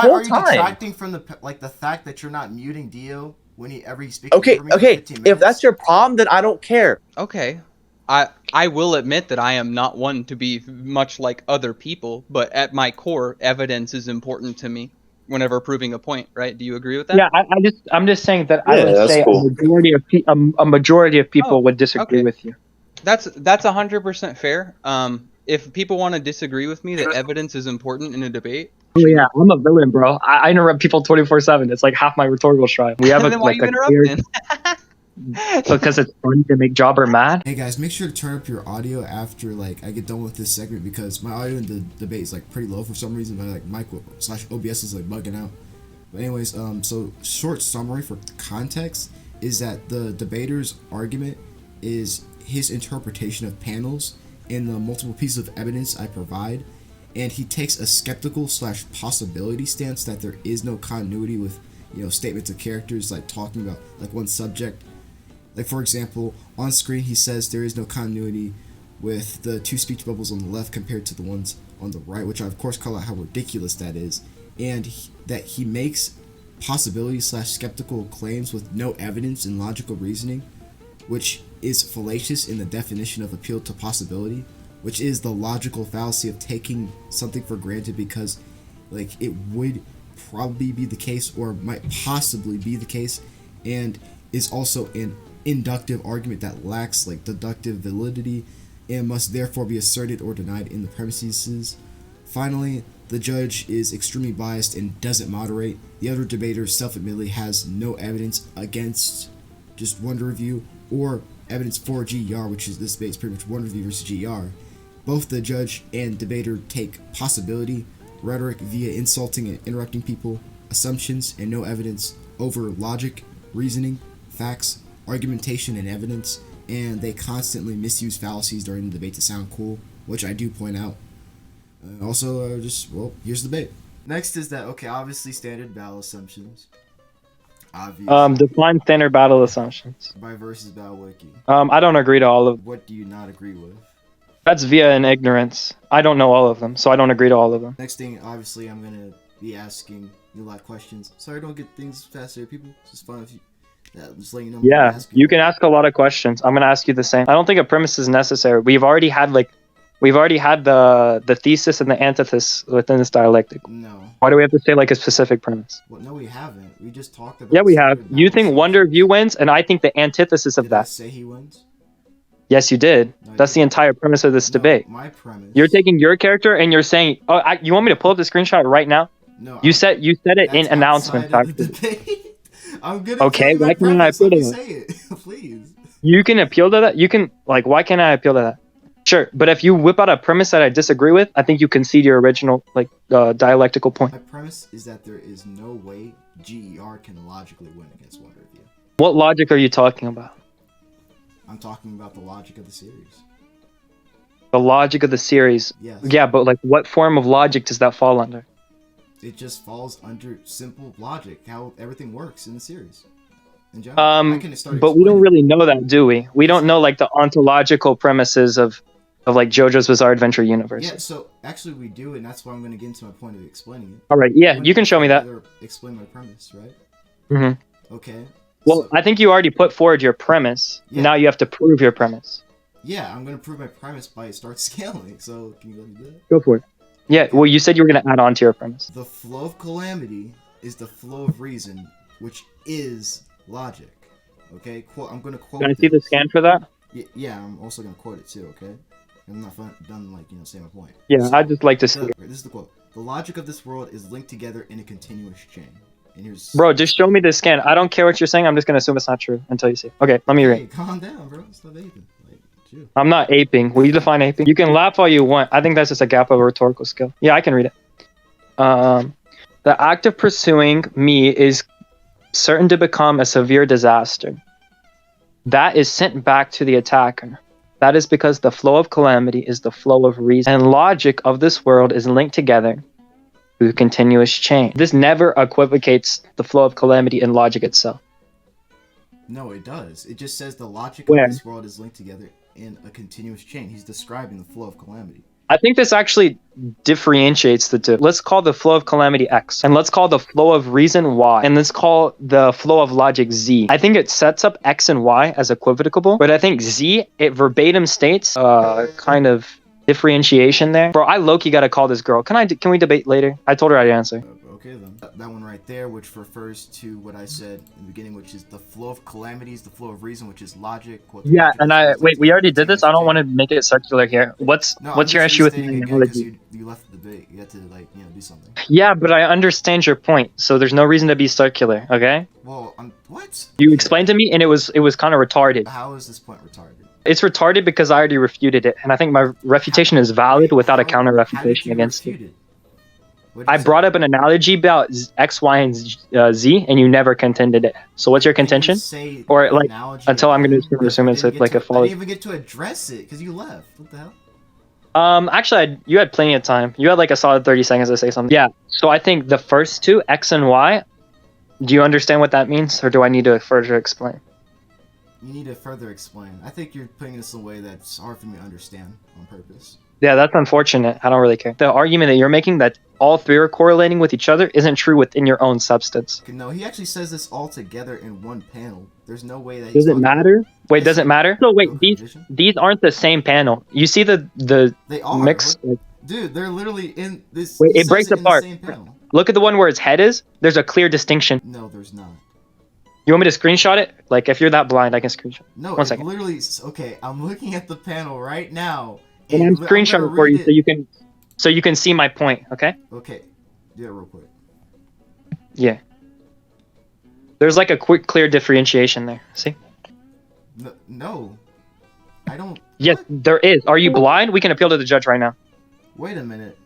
whole are you time. detracting from the fact that you're not muting Dio whenever he speaks? Okay. If that's your problem, then I don't care. Okay. I will admit that I am not one to be much like other people, but at my core, evidence is important to me whenever proving a point, right? Do you agree with that? Yeah, I'm just saying that I Yeah, would that's say cool. a majority of people Oh, would disagree okay. with you. That's 100% fair. If people want to disagree with me that evidence is important in a debate, Oh yeah, I'm a villain, bro. I interrupt people 24/7. It's like half my rhetorical style. We have then why you interrupting? because it's fun to make Jobber mad. Hey guys, make sure to turn up your audio after I get done with this segment, because my audio in the debate is pretty low for some reason. My mic/OBS is bugging out. But anyways, so short summary for context is that the debater's argument is his interpretation of panels and the multiple pieces of evidence I provide, and he takes a skeptical/possibility stance that there is no continuity with statements of characters talking about one subject. For example, on screen he says there is no continuity with the two speech bubbles on the left compared to the ones on the right, which I of course call out how ridiculous that is, and that he makes possibility/skeptical claims with no evidence and logical reasoning, which is fallacious in the definition of appeal to possibility, which is the logical fallacy of taking something for granted because it would probably be the case or might possibly be the case, and is also an inductive argument that lacks deductive validity and must therefore be asserted or denied in the premises. Finally, the judge is extremely biased and doesn't moderate. The other debater self-admittedly has no evidence against just one review or evidence for GER, which is this debate is pretty much one review versus GER. Both the judge and debater take possibility, rhetoric via insulting and interrupting people, assumptions and no evidence over logic, reasoning, facts, argumentation and evidence, and they constantly misuse fallacies during the debate to sound cool, which I do point out. Here's the debate. Next is that, obviously standard battle assumptions. Define standard battle assumptions. By versus battle wiki. I don't agree to all of them. What do you not agree with? That's via an ignorance. I don't know all of them, so I don't agree to all of them. Next thing, obviously, I'm gonna be asking you a lot of questions. Sorry, I don't get things faster, people. It's just fun if you. Just letting you know. Yeah, you can ask a lot of questions. I'm gonna ask you the same. I don't think a premise is necessary. We've already had the thesis and the antithesis within this dialectic. No. Why do we have to say a specific premise? Well, no, we haven't. We just talked about. Yeah, we have. You think Wonder View wins, and I think the antithesis of Did that. I say he wins? Yes, you did. No, That's the entire premise of this debate. My premise. You're taking your character and you're saying, "Oh, you want me to pull up the screenshot right now?" No. You said it in announcement. I'm gonna. Okay, why can't I appeal to that? Say it, please. You can appeal to that. You can why can't I appeal to that? Sure, but if you whip out a premise that I disagree with, I think you concede your original dialectical point. My premise is that there is no way GER can logically win against Wonder View. What logic are you talking about? I'm talking about the logic of the series. The logic of the series. Yes. Yeah, but what form of logic does that fall under? It just falls under simple logic, how everything works in the series. In general. But we don't really know that, do we? We don't know the ontological premises of JoJo's Bizarre Adventure universe. Yeah, so actually we do, and that's why I'm going to get into my point of explaining it. All right, yeah, you can show me that. Explain my premise, right? Mm-hmm. Okay. Well, I think you already put forward your premise. Yeah. Now you have to prove your premise. Yeah, I'm going to prove my premise by start scaling. So can you let me do that? Go for it. Yeah, well, you said you were going to add on to your premise. The flow of calamity is the flow of reason, which is logic. Okay? I'm going to quote. Can I see the scan for that? Yeah, I'm also going to quote it too, okay? I'm not done, saying my point. Yeah, so, I'd just like to see it. This is the quote. The logic of this world is linked together in a continuous chain. And here's... Bro, just show me the scan. I don't care what you're saying. I'm just going to assume it's not true until you see it. Okay, let me read. Calm down, bro. Stop aping. I'm not aping. Will you define aping? You can laugh all you want. I think that's just a gap of rhetorical skill. Yeah, I can read it. The act of pursuing me is certain to become a severe disaster. That is sent back to the attacker. That is because the flow of calamity is the flow of reason, and logic of this world is linked together through continuous chain. This never equivocates the flow of calamity and logic itself. No, it does. It just says the logic of this world is linked together in a continuous chain. He's describing the flow of calamity. I think this actually differentiates the two. Let's call the flow of calamity X, and let's call the flow of reason Y, and let's call the flow of logic Z. I think it sets up X and Y as equivocable, but I think Z, it verbatim states kind of differentiation there. Bro, I low-key gotta call this girl. Can we debate later? I told her I'd answer. Okay then. That one right there, which refers to what I said in the beginning, which is the flow of calamities, the flow of reason, which is logic. Yeah, and wait, we already did this. I don't want to make it circular here. What's your issue with the analogy? You left the debate. You had to do something. Yeah, but I understand your point. So there's no reason to be circular. Okay. Well, what? You explained to me, and it was kind of retarded. How is this point retarded? It's retarded because I already refuted it, and I think my refutation is valid without a counter refutation against it. I brought up an analogy about X, Y, and Z, and you never contended it. So what's your contention? Or like until I'm going to assume it's like a follow. I didn't even get to address it because you left. What the hell? Actually, you had plenty of time. You had like a solid 30 seconds to say something. Yeah. So I think the first two, X and Y. Do you understand what that means, or do I need to further explain? You need to further explain. I think you're putting this in a way that's hard for me to understand on purpose. Yeah, that's unfortunate. I don't really care. The argument that you're making that all three are correlating with each other isn't true within your own substance. No, he actually says this all together in one panel. There's no way that. Does it matter? Wait, does it matter? No, wait. These aren't the same panel. You see the they are mix. Dude, they're literally in this. Wait, it breaks apart. Look at the one where its head is. There's a clear distinction. No, there's not. You want me to screenshot it? Like, if you're that blind, I can screenshot. No, one second. Literally. Okay, I'm looking at the panel right now. And I'm screenshotting for you so you can see my point. Okay. Okay. Do it real quick. Yeah. There's like a quick, clear differentiation there. See? No. I don't. Yes, what? There is. Are you blind? We can appeal to the judge right now. Wait a minute.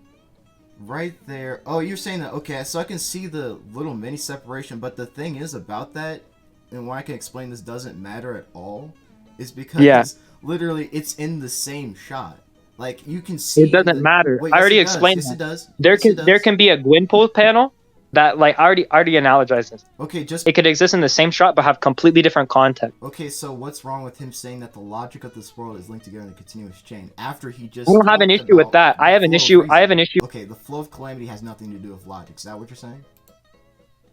Right there. Oh, you're saying that. Okay, so I can see the little mini separation, but the thing is about that, and why I can explain this doesn't matter at all, is because literally it's in the same shot. Like, you can see. It doesn't matter. Wait, I already yes, explained yes, that. It does. There can be a Gwynpool panel that, like, I already analogized this. Okay, it could exist in the same shot but have completely different content. Okay, so what's wrong with him saying that the logic of this world is linked together in a continuous chain after he just? I don't have an issue with that. I have an issue. Okay, the flow of calamity has nothing to do with logic. Is that what you're saying?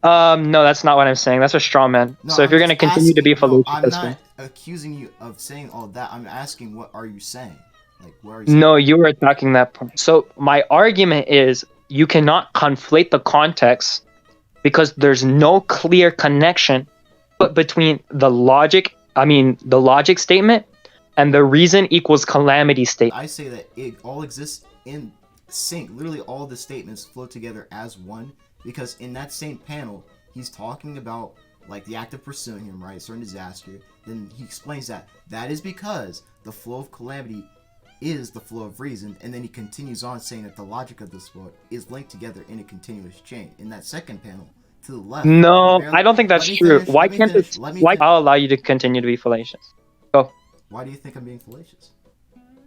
No, that's not what I'm saying. That's a straw man. No, so if you're gonna continue to be fallacious, I'm not accusing you of saying all that. I'm asking, what are you saying? Like, where are you saying? No, you were attacking that point. So my argument is you cannot conflate the context because there's no clear connection between the logic statement and the reason equals calamity statement. I say that it all exists in sync. Literally all the statements flow together as one, because in that same panel, he's talking about like the act of pursuing him, right? Certain disaster. Then he explains that is because the flow of calamity is the flow of reason, and then he continues on saying that the logic of this world is linked together in a continuous chain. In that second panel, to the left. No, I don't think that's true. Why can't this? Why? I'll allow you to continue to be fallacious. Go. Why do you think I'm being fallacious?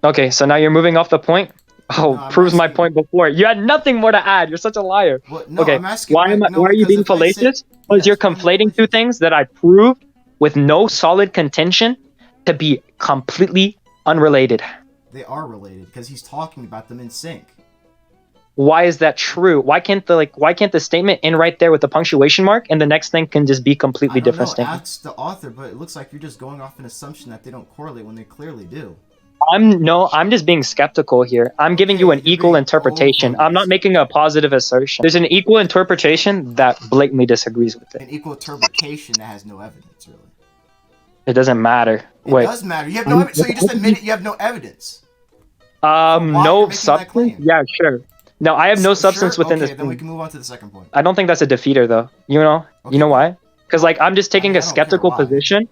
Okay, so now you're moving off the point. Oh, no, proves my point before. You had nothing more to add. You're such a liar. What? No, okay, I'm asking, why are you being fallacious? Because you're conflating two things that I proved with no solid contention to be completely unrelated. They are related because he's talking about them in sync. Why is that true? Why can't the statement end right there with the punctuation mark, and the next thing can just be completely different statement? Ask the author, but it looks like you're just going off an assumption that they don't correlate when they clearly do. I'm just being skeptical here. I'm giving you an equal interpretation. I'm not making a positive assertion. There's an equal interpretation that blatantly disagrees with it. An equal interpretation that has no evidence, really. It doesn't matter. It does matter. You have no evidence. So you just admitted you have no evidence. No substance? Yeah, sure. No, I have no substance within this. Then we can move on to the second point. I don't think that's a defeater, though. You know? Okay. You know why? Because, like, I'm just taking a skeptical position.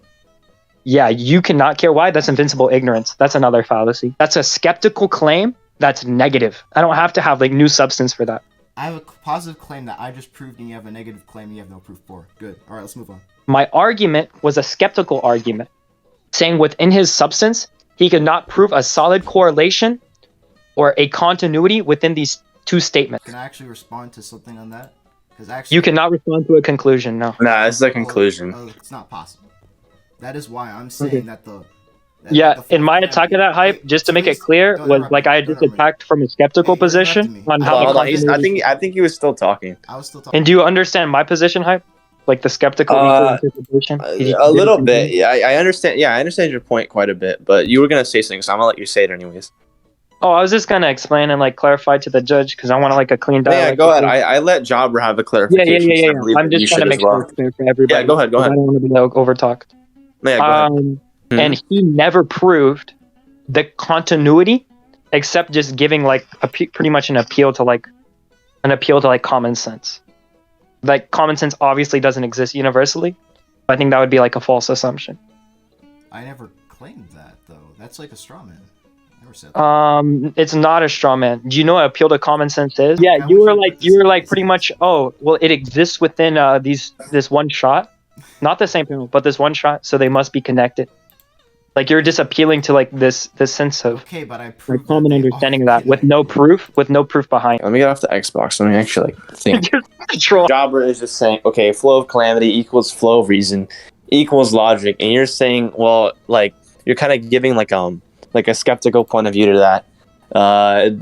Yeah, you cannot care why. That's invincible ignorance. That's another fallacy. That's a skeptical claim that's negative. I don't have to have, like, new substance for that. I have a positive claim that I just proved, and you have a negative claim you have no proof for. Good. All right, let's move on. My argument was a skeptical argument, saying within his substance, he could not prove a solid correlation or a continuity within these two statements. Can I actually respond to something on that? You cannot respond to a conclusion, no. Nah, it's a conclusion. It's not possible. That is why I'm saying that the Yeah, in my attack of that hype, just to make it clear, was like I had just attacked from a skeptical position on how Hold the on. I think he was still talking. I was still talking. And do you understand my position hype? Like the skeptical equal interpretation? A little bit. Yeah, I understand. Yeah, I understand your point quite a bit. But you were gonna say something, so I'm gonna let you say it anyways. Oh, I was just gonna explain and like clarify to the judge because I want to like a clean dialogue. Yeah, go ahead. I let Jobber have a clarification. Yeah. So I'm just trying to make sure it's clear for everybody. Yeah, go ahead. I don't want to be like, overtalked. Yeah, go ahead. And he never proved the continuity, except just giving like pretty much an appeal to like common sense. Like common sense obviously doesn't exist universally. I think that would be like a false assumption. I never claimed that though. That's like a straw man. I never said that. It's not a straw man. Do you know what appeal to common sense is? Yeah, you were like pretty much, oh, well, it exists within this one shot. Not the same people, but this one shot, so they must be connected. Like you're just appealing to like this sense of but I like common understanding of that with no proof behind. Let me get off the Xbox. Let me actually think. Troll. Jobber is just saying, okay, flow of calamity equals flow of reason equals logic, and you're saying, well, like you're kind of giving like a skeptical point of view to that.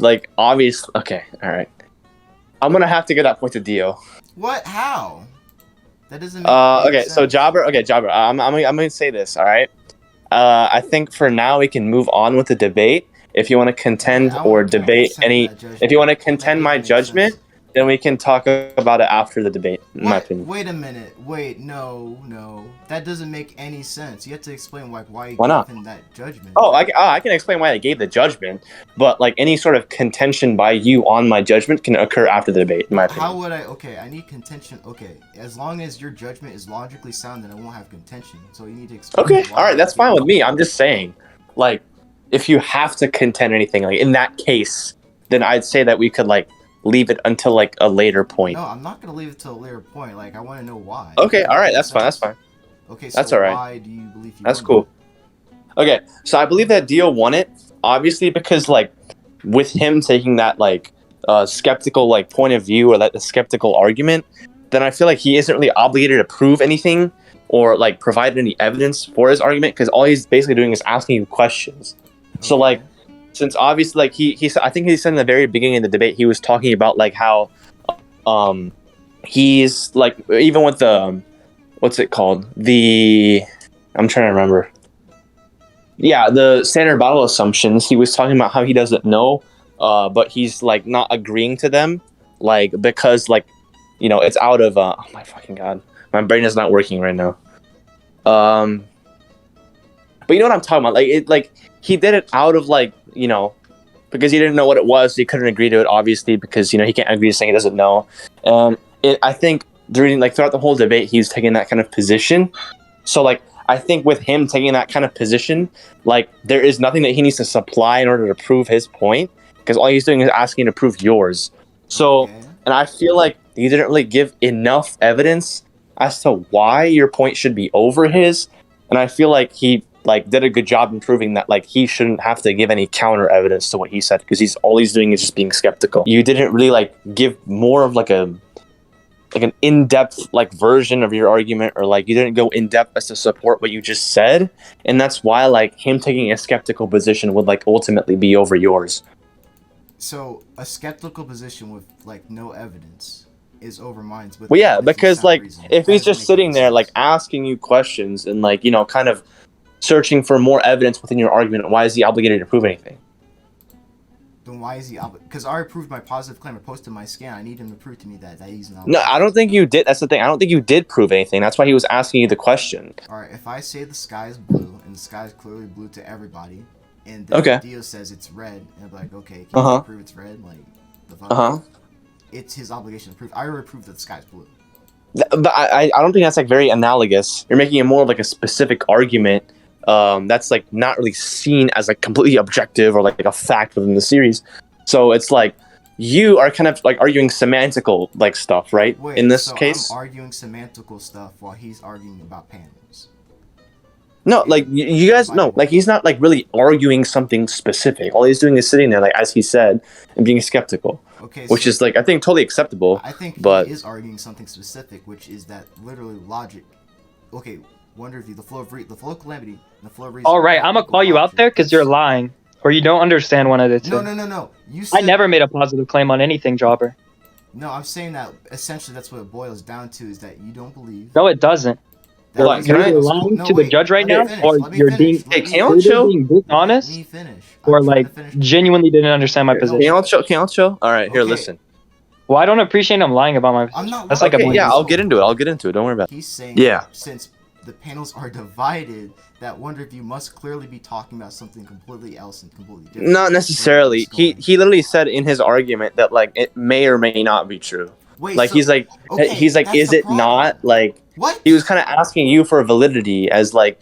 Like obviously, okay, all right. I'm gonna have to get that point to Dio. What? How? That doesn't make any sense. So Jobber. I'm gonna say this. All right. I think for now we can move on with the debate. If you want to contend or debate if you want to contend my judgment, then we can talk about it after the debate. In my opinion. Wait a minute. Wait, no. That doesn't make any sense. You have to explain why you not? gave him that judgment. Oh, I can explain why I gave the judgment, but like any sort of contention by you on my judgment can occur after the debate. In my opinion. How would I? Okay, I need contention. Okay, as long as your judgment is logically sound, then I won't have contention. So you need to explain. Okay, all right, that's fine with me. I'm just saying, like, if you have to contend anything, like in that case, then I'd say that we could like leave it until like a later point. No, I'm not gonna leave it till a later point. Like I want to know why. Okay, all right, that's fine. Okay, so that's all right. Why do you believe you That's won? cool. Okay, so I believe that Dio won it, obviously because like with him taking that like skeptical like point of view or like the skeptical argument, then I feel like he isn't really obligated to prove anything or like provide any evidence for his argument because all he's basically doing is asking you questions. Okay. So like since obviously like he I think he said in the very beginning of the debate he was talking about like how he's like even with the what's it called? I'm trying to remember. Yeah, the standard battle assumptions. He was talking about how he doesn't know, but he's like not agreeing to them, like because like, you know, it's out of oh my fucking god, my brain is not working right now. But you know what I'm talking about? Like it, like he did it out of like, you know, because he didn't know what it was. So he couldn't agree to it, obviously, because you know he can't agree to something he doesn't know. I think throughout the whole debate, he was taking that kind of position. So like I think with him taking that kind of position, like there is nothing that he needs to supply in order to prove his point, because all he's doing is asking to prove yours. So, and I feel like you didn't really give enough evidence as to why your point should be over his, and I feel like he like did a good job in proving that like he shouldn't have to give any counter evidence to what he said, because all he's doing is just being skeptical. You didn't really like give more of like an in-depth like version of your argument, or like you didn't go in-depth as to support what you just said, and that's why like him taking a skeptical position would like ultimately be over yours. So a skeptical position with like no evidence is over mine. Well, yeah, because like if he's just sitting there like asking you questions and like, you know, kind of searching for more evidence within your argument, why is he obligated to prove anything? Then why is he because I already proved my positive claim. I posted my scan. I need him to prove to me that he's not. No, I don't think you did. That's the thing. I don't think you did prove anything. That's why he was asking you the question. All right, if I say the sky is blue and the sky is clearly blue to everybody, and then Dio says it's red, and I'm like, okay, can you prove it's red? Like, the fuck? It's his obligation to prove. I already proved that the sky's blue. But I don't think that's like very analogous. You're making it more like a specific argument. That's like not really seen as like completely objective or like a fact within the series. So it's like you are kind of like arguing semantical like stuff, right? Wait, in this case, I'm arguing semantical stuff while he's arguing about pandas. No, like you guys know, like he's not like really arguing something specific. All he's doing is sitting there, like as he said, and being skeptical. Okay, which is like I think totally acceptable. I think but he is arguing something specific, which is that literally logic. Okay, Wonder View, the flow of calamity, and the flow of reason. All right, I'm gonna call you out there because you're lying, or you don't understand one of the two. No. You said, I never made a positive claim on anything, Jobber. No, I'm saying that essentially that's what it boils down to, is that you don't believe. No, it doesn't. that Hold on, reason- can I- You're lying No, to the wait, judge right let me now, finish, or let me you're finish, being let Hey, me can y'all finish. chill? either being dishonest, Let me finish. or I'm trying like to finish. genuinely didn't understand my No. Can position. y'all chill? Can y'all chill? All right, here, Okay. listen. Well, I don't appreciate him lying about my I'm position. not That's like a Okay, point. yeah, I'll get into it. Don't worry about it. He's saying Yeah. that since the panels are divided, that Wonder View must clearly be talking about something completely else and completely different. Not necessarily. Where it's He going. literally said in his argument that like it may or may not be true. Wait, Like so- he's like okay, that's is the it not? problem. Like What? he was kind of asking you for validity as like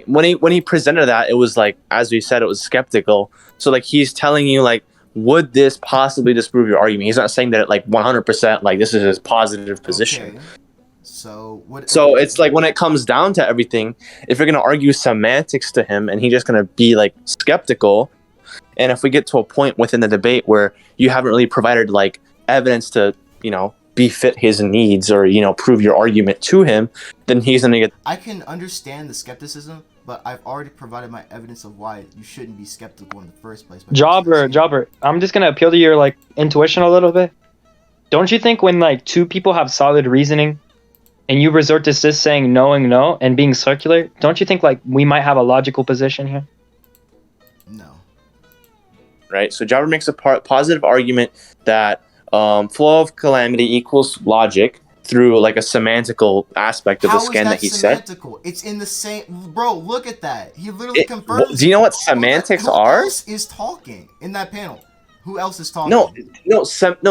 when he presented that, it was like, as we said, it was skeptical. So like he's telling you like, would this possibly disprove your argument? He's not saying that it, like 100% like this is his positive position. Okay. So what? So it's like when it comes down to everything, if you're gonna argue semantics to him and he's just gonna be like skeptical, and if we get to a point within the debate where you haven't really provided like evidence to, befit his needs or, prove your argument to him, then he's gonna get. I can understand the skepticism, but I've already provided my evidence of why you shouldn't be skeptical in the first place. Jobber, I'm just gonna appeal to your like intuition a little bit. Don't you think when like two people have solid reasoning, and you resort to just saying knowing no and being circular, don't you think like we might have a logical position here? No. Right. So Jobber makes a positive argument that flow of calamity equals logic through like a semantical aspect of the scan that he said. Semantical? It's in the same. Bro, look at that. He literally confirms. Do you know what semantics Who are? else is talking in that panel? Who else is talking? No.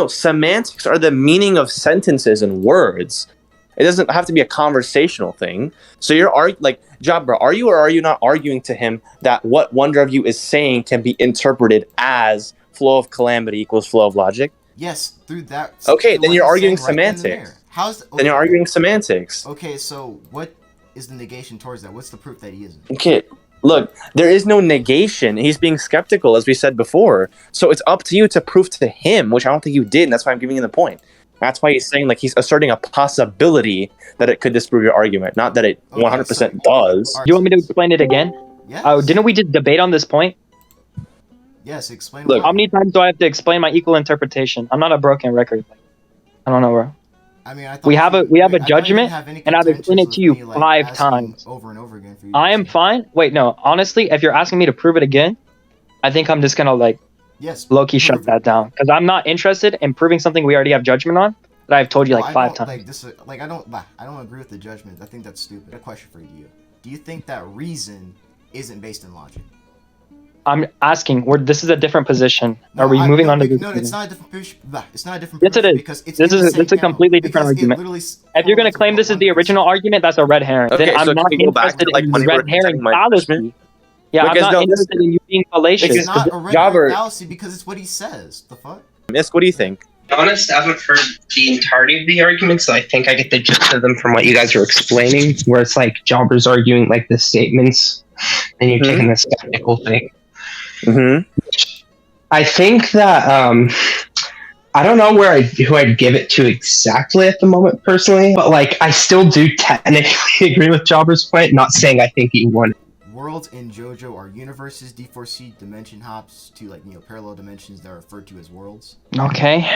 Semantics are the meaning of sentences and words. It doesn't have to be a conversational thing. So you're like, Jobber, are you or are you not arguing to him that what Wonder of You is saying can be interpreted as flow of calamity equals flow of logic? Yes, through that. Okay, through then what you're he's arguing saying right then and semantics. there. How's Then you're arguing semantics. Okay, so what is the negation towards that? What's the proof that he isn't? Okay, look, there is no negation. He's being skeptical, as we said before. So it's up to you to prove to him, which I don't think you did, and that's why I'm giving you the point. That's why he's saying like he's asserting a possibility that it could disprove your argument, not that it 100% does. Alright, You want me to explain it again? Yes. Oh, didn't we just debate on this point? Yes, explain. Look, why. How many times do I have to explain my equal interpretation? I'm not a broken record. I don't know, bro. I mean, I thought we have a I thought you judgment, didn't have any and I've explained it contentions to you with me, like, 5 asking times. over and over again for you. I am fine. Wait, no. Honestly, if you're asking me to prove it again, I think I'm just gonna like Yes. low-key shut prove that it. down because I'm not interested in proving something we already have judgment on that I've told you Well, like I 5 don't, times. Like this, like I don't agree with the judgment. I think that's stupid. A question for you: do you think that reason isn't based in logic? I'm asking. This is a different position. No, Are we moving on to this? No, it's not a different position. It's not a different. Yes, it position is. Because it's This in the is same it's a panel. completely different Because it argument. literally If you're gonna correlates claim with this is what the Wonder original said. argument, that's a red herring. Okay, Then so I'm can not we go back to, interested like, in when you were red herring presenting my fallacy. judgment? Yeah, Because, I'm no, not interested in you being fallacious. It's not a red Jobber- herring fallacy because it's what he says. The fuck? Misk, what do you think? To be honest, I haven't heard the entirety of the argument, so I think I get the gist of them from what you guys are explaining, where it's like Jobber's arguing like the statements, and you're Mhm. taking the skeptical thing. Mm-hmm. I think that I don't know who I'd give it to exactly at the moment personally, but like I still do technically agree with Jobber's point. Not saying I think he won. Worlds in JoJo are universes, D4C dimension hops to like parallel dimensions that are referred to as worlds. Okay.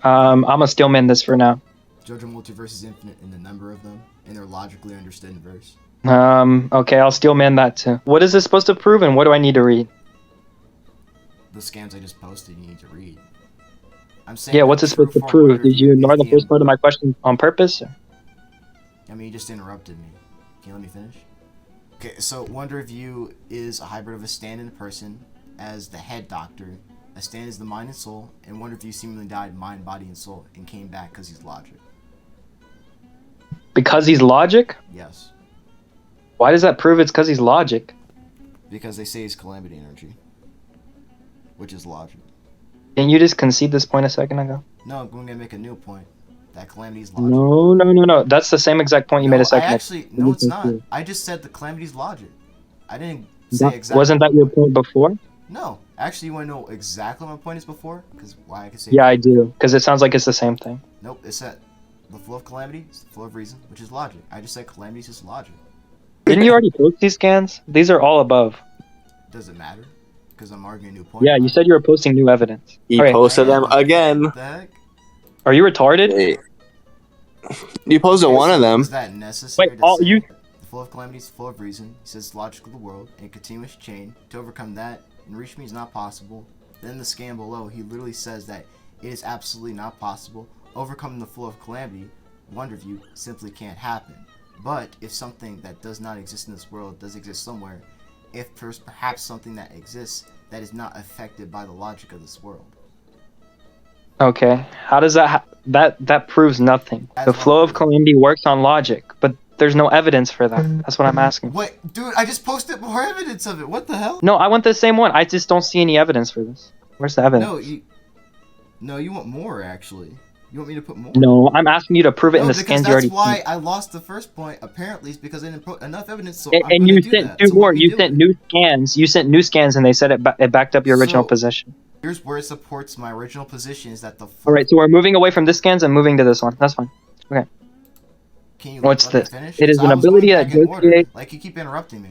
I'm gonna still man this for now. JoJo multiverse is infinite in the number of them, and they're logically understood in verse. Okay, I'll still man that too. What is this supposed to prove, and what do I need to read? The scans I just posted, you need to read. I'm saying. Yeah, that what's it supposed to true form prove? Wonder Did you View ignore is the first part of my question on purpose? I mean, you just interrupted me. Can you let me finish? Okay, so Wonder View is a hybrid of a stand and a person as the head doctor. A stand is the mind and soul, and Wonder View seemingly died mind, body, and soul and came back because he's logic. Because he's logic? Yes. Why does that prove it's because he's logic? Because they say he's calamity energy. Which is logic. Didn't you just concede this point a second ago? No, I'm going to make a new point. That calamity is logic. No. That's the same exact point you made a second ago. No, it's not. I just said the calamity is logic. I didn't say exactly. Wasn't that your point before? No. Actually, you want to know exactly what my point is before? Because why I can say. Yeah, I do. Because it sounds like it's the same thing. Nope, it's that the flow of calamity is the flow of reason, which is logic. I just said calamity is just logic. Didn't you already post these scans? These are all above. Does it matter? Because I'm arguing a new point. Yeah, you said you were posting new evidence. He Okay. posted them again. What the heck? Are you retarded? Wait. You posted one of them. Is that necessary Wait, to say you. the flow of calamity is full of reason? He says logical of the world in a continuous chain. To overcome that and reach me is not possible. Then the scan below, he literally says that it is absolutely not possible. Overcoming the flow of calamity, Wonderview, simply can't happen. But if something that does not exist in this world does exist somewhere, if there's perhaps something that exists that is not affected by the logic of this world. Okay. How does that that proves nothing? As The well. flow of calamity works on logic, but there's no evidence for that. That's what I'm asking. Wait, dude, I just posted more evidence of it. What the hell? No, I want the same one. I just don't see any evidence for this. Where's the evidence? No, you want more actually. You want me to put more? No, I'm asking you to prove it in the because scans you that's already why seen. I lost the first point. Apparently, it's because I didn't put enough evidence. So I'm And gonna you do sent that. two So let more. me You do sent it. new scans. You sent new scans, and they said it backed up your original So- position. Here's where it supports my original position: is that the. All right, so we're moving away from this scans and moving to this one. That's fine. Can you What's let me this? finish? It is 'Cause an I was ability going to back in order. negotiate. Like you keep interrupting me.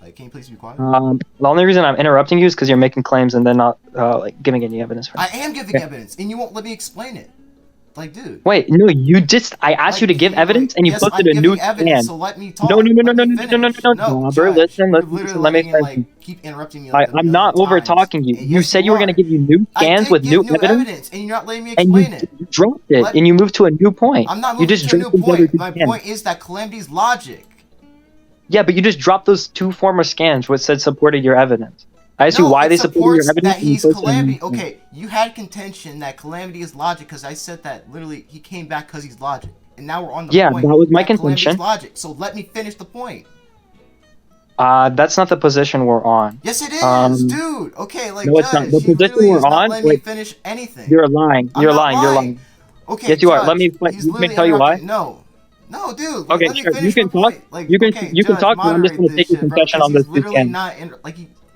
Like, can you please be quiet? The only reason I'm interrupting you is because you're making claims and then not like giving any evidence for it. I am giving Okay. evidence, and you won't let me explain it. Like, dude. Wait, no, you just I asked you to give evidence and you yes, posted I'm a new giving evidence, scan. so let me talk. No, Let me no, finish. Jobber, Judge, listen, you're listen, literally let me letting explain. keep interrupting me. Like I'm not over talking you. And You yes, said you were going to are. give you new I scans did with give new you evidence, and you're not letting me and you explain it. dropped it, Let- and you moved to a new point. I'm not You moving just to a new dropped those other point. two My scans. point is that Calamity's logic. Yeah, but you just dropped those two former scans which said supported your evidence. I asked you why it they supported your supports evidence. that and you he's posted a new Calamity. scan. Okay, you had contention that Calamity is logic because I said that literally he came back because he's logic, and now we're on the Yeah, point. that was my Calamity's contention. logic. So let me finish the point. That's not the position we're on. Yes, it is, dude. Okay, like No, it's not. Judge, The he position literally we're is not on, letting me wait, finish anything. You're lying. I'm You're not lying. You're lying. Okay, Yes, you are. Judge, Let me he's let me tell you why. interrupting- No, dude. Okay, let me sure. finish You can my talk. point. Like, You can okay, you can Judge, talk. But I'm just moderate gonna this take your shit, bro, concession 'cause on those he's two literally scans. not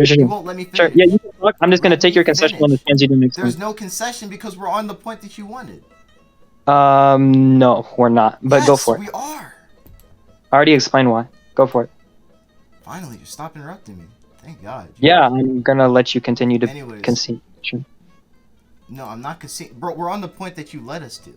Sure, he won't let me finish. Sure. Yeah, you can talk. I'm just gonna Let take me your concession on the finish. scans you didn't explain. There's no concession because we're on the point that you wanted. No, we're not. But yes, go for it. we are. I already explained why. Go for it. Finally, just stop interrupting me. Thank God. Yeah, I'm gonna let you continue to Anyways. concede. Sure. No, I'm not conceding. Bro, we're on the point that you led us to.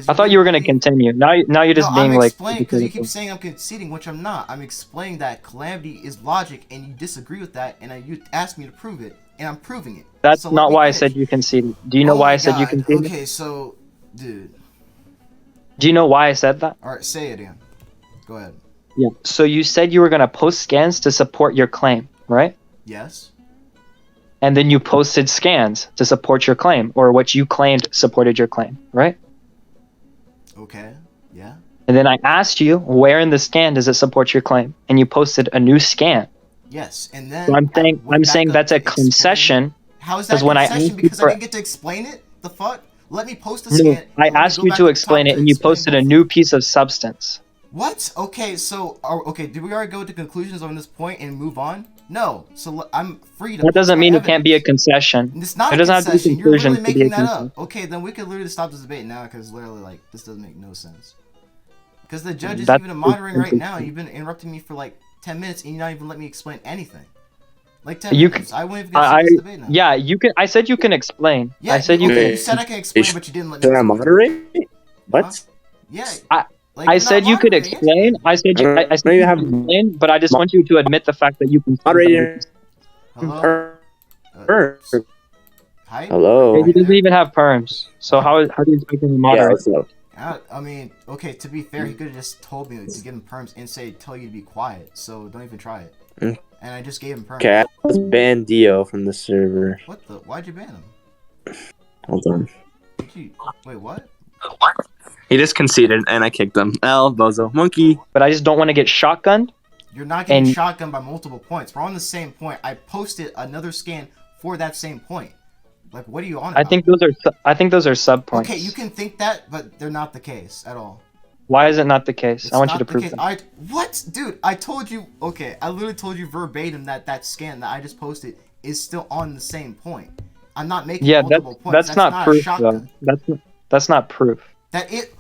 I thought you were gonna continue. Now you're just no, being I'm like. explaining because you keep saying I'm conceding, which I'm not. I'm explaining that Calamity is logic, and you disagree with that, and you asked me to prove it, and I'm proving it. That's So let not me why I finish. said you conceded. Do you know Oh why my I said you God. conceded? Okay, so, dude. Do you know why I said that? All right, say it again. Go ahead. Yeah. So you said you were gonna post scans to support your claim, right? Yes. And then you posted scans to support your claim, or what you claimed supported your claim, right? Okay. Yeah. And then I asked you, where in the scan does it support your claim? And you posted a new scan. Yes, and then So I'm saying I went back up that's to a explain- concession. How is that 'cause when I concession? asked you Because for- I didn't get to explain it. The fuck? Let me post a No, scan. I and let me asked go you back to up explain top it, and you explain posted a both. new piece of substance. What? Okay, so okay, did we already go to conclusions on this point and move on? No. So I'm free to. That doesn't post my mean it can't be a evidence. concession. It's not It a doesn't have to be concession. You're literally conclusions to be a making that concession. up. Okay, then we could literally stop this debate now because literally, like, this doesn't make no sense. Because the judge is That's even moderating right now. conclusion. You've been interrupting me for like 10 minutes and you're not even letting me explain anything. Like 10 You minutes. can- I wouldn't even consider this debate now. Yeah, you can. I said you can explain. Yeah, I said you okay, can. you said I can explain, but you didn't let me Should I explain. moderate? What? Yeah. I- like, I you're said not you could moderating explain. anything. I said you. I said Maybe you have could explain, but I just want you to admit the fact that you can. moderator. Hello? Her. Hi? Hello. He doesn't even have perms. So how do you expect him to Yeah, moderate? what's up? I mean, okay, to be fair, he could have just told me to give him perms and tell you to be quiet, so don't even try it. Mm. And I just gave him perms. Okay, I was banned Dio from the server. What the? Why'd you ban him? Hold on. Wait, what? He just conceded, and I kicked him. L, bozo, monkey. But I just don't want to get shotgunned. You're not getting And- shotgun by multiple points. We're on the same point. I posted another scan for that same point. Like, what are you on about? I think those are sub points. Okay, you can think that, but they're not the case at all. Why is it not the case? It's I want not you to the prove case. that. What? Dude, I told you. Okay, I literally told you verbatim that scan that I just posted is still on the same point. I'm not making Yeah, multiple points. that's not a proof shotgun. though. That's not proof. That it.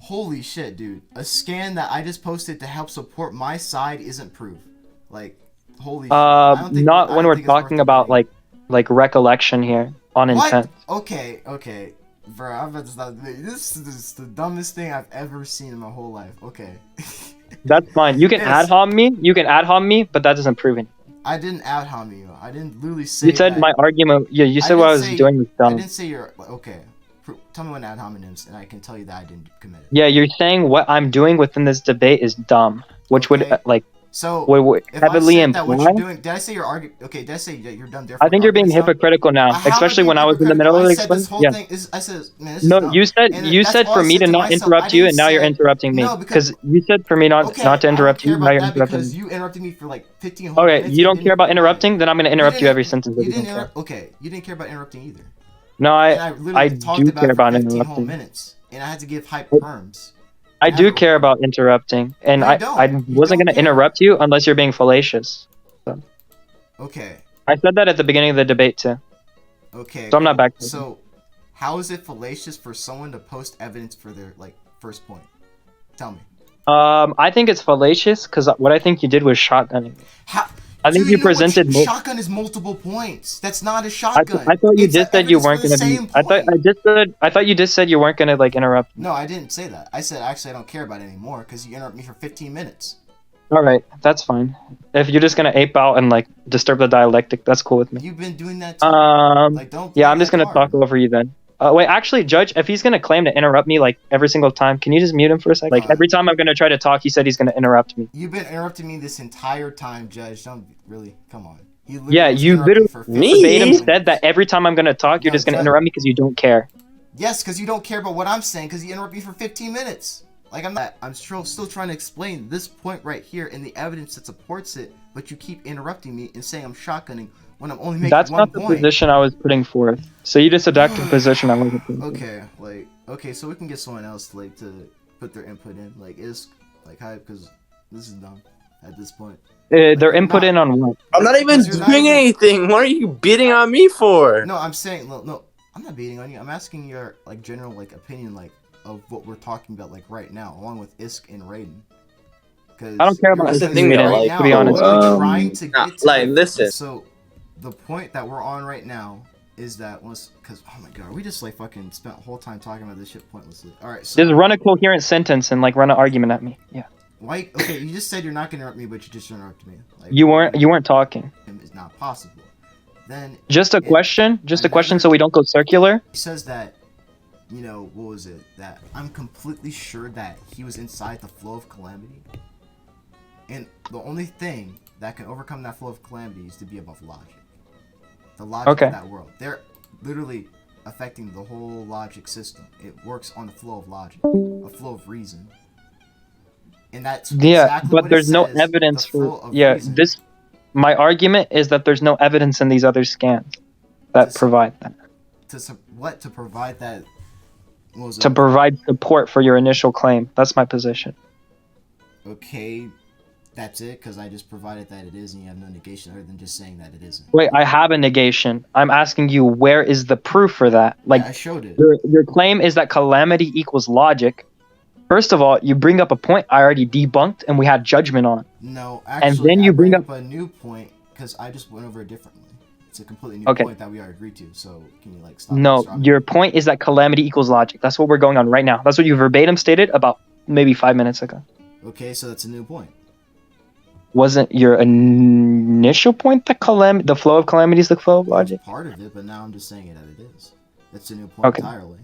Holy shit, dude. A scan that I just posted to help support my side isn't proof. Like, holy shit. Not when we're talking about like recollection here on intent. Okay. Bro, I'm about to stop. This is the dumbest thing I've ever seen in my whole life. Okay. That's fine. You can ad hom me. You can ad hom me, but that doesn't prove anything. I didn't ad hom you. I didn't literally say. You said that. my argument. Yeah, you said what I was doing was dumb. I didn't say you're okay. Tell me when ad homonyms, and I can tell you that I didn't commit it. Yeah, you're saying what I'm doing within this debate is dumb, which would like. So would heavily if I said that what imply. you're doing, did I say you're arguing? Okay, did I say that you're done? I think you're being hypocritical now, especially when I was in the middle of explaining. Yeah. I said, man, this No, is dumb. you said for me to not interrupt you, and now you're interrupting me. No, because you said for me not to interrupt you, now you're interrupting because me. you interrupted me for like 15 whole Okay, minutes. you don't care about interrupting, then I'm gonna interrupt you every sentence. You didn't interrupt. Okay, you didn't care about interrupting either. No, I talked do care about 15 whole interrupting. minutes, and I had to give hype perms. I do care about interrupting, and I wasn't gonna interrupt you unless you're being fallacious. So. Okay. I said that at the beginning of the debate too. Okay. So I'm not back. So, how is it fallacious for someone to post evidence for their first point? Tell me. I think it's fallacious because what I think you did was shotgunning. I think you presented. Shotgun is multiple points. That's not a shotgun. I thought you just said you weren't gonna be. I thought you just said you weren't gonna like interrupt. No, I didn't say that. I said actually I don't care about it anymore because you interrupt me for 15 minutes. All right, that's fine. If you're just gonna ape out and like disturb the dialectic, that's cool with me. You've been doing that too. Don't. Yeah, I'm just gonna talk over you then. Wait, actually, Judge, if he's gonna claim to interrupt me like every single time, can you just mute him for a second? Like every time I'm gonna try to talk, he said he's gonna interrupt me. You've been interrupting me this entire time, Judge. Don't really. Come on. You literally verbatim said that every time I'm gonna talk, you're just gonna interrupt me because you don't care. Yes, because you don't care about what I'm saying because you interrupt me for 15 minutes. Like I'm still trying to explain this point right here and the evidence that supports it, but you keep interrupting me and saying I'm shotgunning when I'm only making That's one not point. The position I was putting forth. So you just adopted the position I wasn't putting forth. Okay, so we can get someone else to put their input in. Because this is dumb at this point. Their input in on what? I'm not even doing anything. What are you beating on me for? No, I'm saying no. I'm not beating on you. I'm asking your general opinion of what we're talking about right now, along with Isk and Raiden. I don't care about the thing right now, to be honest. Trying to get to listen. So the point that we're on right now is that because oh my god, we just fucking spent a whole time talking about this shit pointlessly. All right, so just run a coherent sentence and run an argument at me. Yeah. Why? Okay, you just said you're not gonna interrupt me, but you just interrupted me. You weren't talking. It's not possible. Then just a question, so we don't go circular. He says that, what was it? That I'm completely sure that he was inside the flow of calamity, and the only thing that can overcome that flow of calamity is to be above logic. The logic of that world. They're literally affecting the whole logic system. It works on the flow of logic, a flow of reason. And that's exactly but what there's no says, evidence for reason. My argument is that there's no evidence in these other scans that provide that. To provide that? To provide support for your initial claim. That's my position. Okay, that's it, because I just provided that it is, and you have no negation other than just saying that it isn't. Wait, I have a negation. I'm asking you, where is the proof for that? I showed it. Your claim is that calamity equals logic. First of all, you bring up a point I already debunked and we had judgment on. No, actually, and then you bring up a new point because I just went over it differently. It's a completely new point that we already agreed to. So can you stop? No, your point is that calamity equals logic. That's what we're going on right now. That's what you verbatim stated about maybe 5 minutes ago. Okay, so that's a new point. Wasn't your initial point that the flow of calamity is the flow of logic? That's part of it, but now I'm just saying it that it is. That's a new point entirely.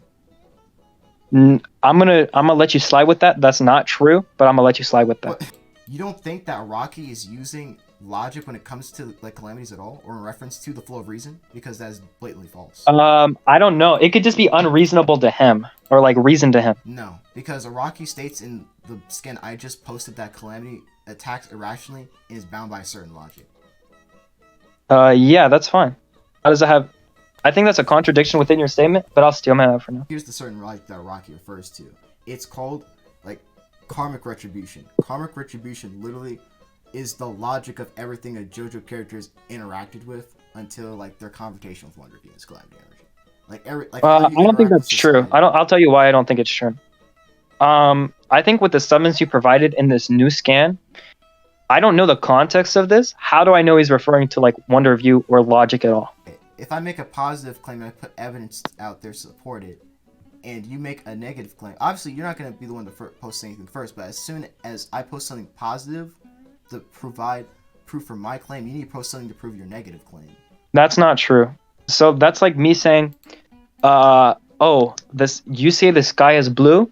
I'm gonna let you slide with that. That's not true, but I'm gonna let you slide with that. What? You don't think that Rocky is using logic when it comes to calamities at all, or in reference to the flow of reason? Because that is blatantly false. I don't know. It could just be unreasonable to him, or reason to him. No, because Rocky states in the scan I just posted that calamity attacks irrationally and is bound by a certain logic. Yeah, that's fine. How does it have? I think that's a contradiction within your statement, but I'll steal my out for now. Here's the certain logic that Rocky refers to. It's called karmic retribution. Karmic retribution literally is the logic of everything a JoJo character has interacted with until their confrontation with Wonder Venus Calamity Energy. I don't think that's true. I'll tell you why I don't think it's true. I think with the summons you provided in this new scan, I don't know the context of this. How do I know he's referring to like wonder view or logic at all? If I make a positive claim and I put evidence out there to support it, and you make a negative claim, obviously you're not going to be the one to post anything first, but as soon as I post something positive to provide proof for my claim, you need to post something to prove your negative claim. That's not true. So that's like me saying, you say the sky is blue,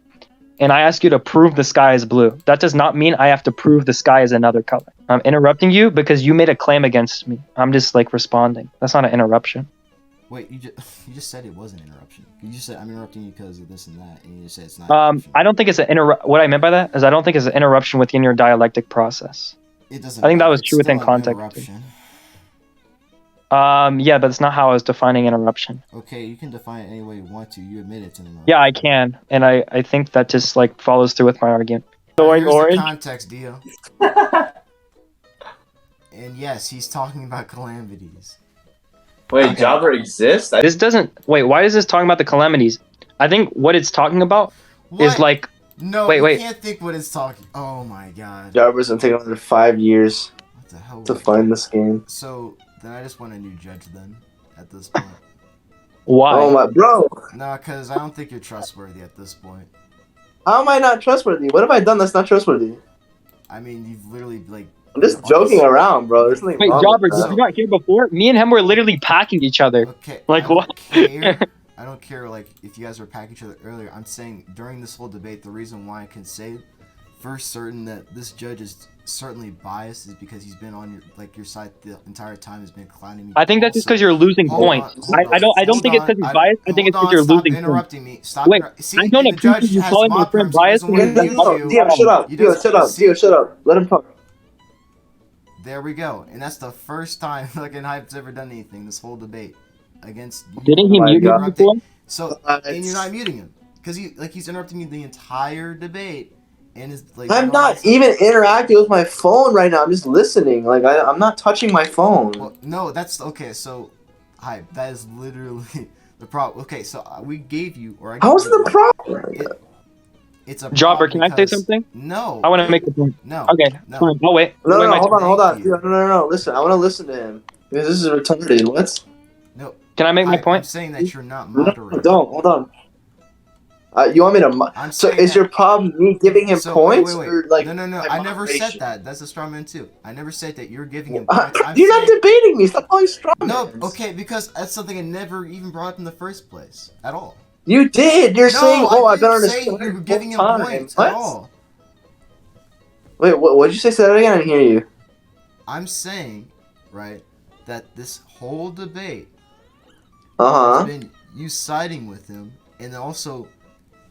and I ask you to prove the sky is blue. That does not mean I have to prove the sky is another color. I'm interrupting you because you made a claim against me. I'm just like responding. That's not an interruption. Wait, you just said it was an interruption. You just said I'm interrupting you because of this and that, and you just said it's not. I don't think it's an what I meant by that is I don't think it's an interruption within your dialectic process. It doesn't. I think that was It's true within still an context. interruption. Yeah, but it's not how I was defining interruption. Okay, you can define it any way you want to. You admit it's an interruption. Yeah, I can, and I think that just like follows through with my argument. Here's Orange. the context, Dio. And yes, he's talking about calamities. Wait, Jobber exists? This doesn't. Wait, why is this talking about the calamities? I think what it's talking about is What? like. No, Wait, you wait. can't think what it's talking. Oh my god. Jobber's gonna take another 5 years What the hell? to find this game. So then I just want a new judge then. At this point. Why? Oh my bro! No, because I don't think you're trustworthy at this point. How am I not trustworthy? What have I done that's not trustworthy? I mean, you've literally like. I'm just joking around, bro. There's nothing Wait, wrong Jobber, with did that. you not hear before? Me and him were literally packing each other. Okay. Like, I don't what? Care. I don't care. Like if you guys were packing each other earlier. I'm saying during this whole debate, the reason why I can say for certain that this judge is certainly biased is because he's been on your side the entire time. Has been clowning me. I think that's just because you're losing Hold on, points. hold I don't on, think it's because he's biased. I think it's because you're stop losing points. interrupting me. Stop. Wait, See, I don't the appreciate judge you has calling my mod friend perms, he biased doesn't wanna because mute you. Dio, shut up. You Dio, just- shut up. Dio, shut up. Let him talk. There we go. And that's the first time fucking Hype's ever done anything this whole debate against you. Didn't he Oh my mute me God. before? So and you're not muting him because he's interrupting you the entire debate and is like. I'm not even interacting with my phone right now. I'm just listening. Like I'm not touching my phone. Well, no, that's okay. So, Hype, that is literally the problem. Okay, so we gave you or I. How is it gave a you- problem? It's a Jobber, problem can I say because- something? No. I want to make a point. No. Okay, No. fine. I'll wait. No, Wait, no, my hold turn. on, hold on. Thank you. No. Listen, I want to listen to him because this is retarded. What? No. Can I make my I'm point? saying that you're not No, moderating. don't. Hold on. You want me to? I'm So saying is that- your problem me giving him So, points wait. or like? No. my I never said moderation? that. That's a straw man too. I never said that you're giving him points. I'm You're not saying- debating me. Stop calling strong. No, okay, because that's something I never even brought up in the first place at all. You did. You're No, saying, "Oh, I've been didn't on say this." you were giving him time. points What? at all. Wait, what did you say? Say that again. I didn't hear you. I'm saying, right, that this whole debate Uh has huh. been you siding with him and then also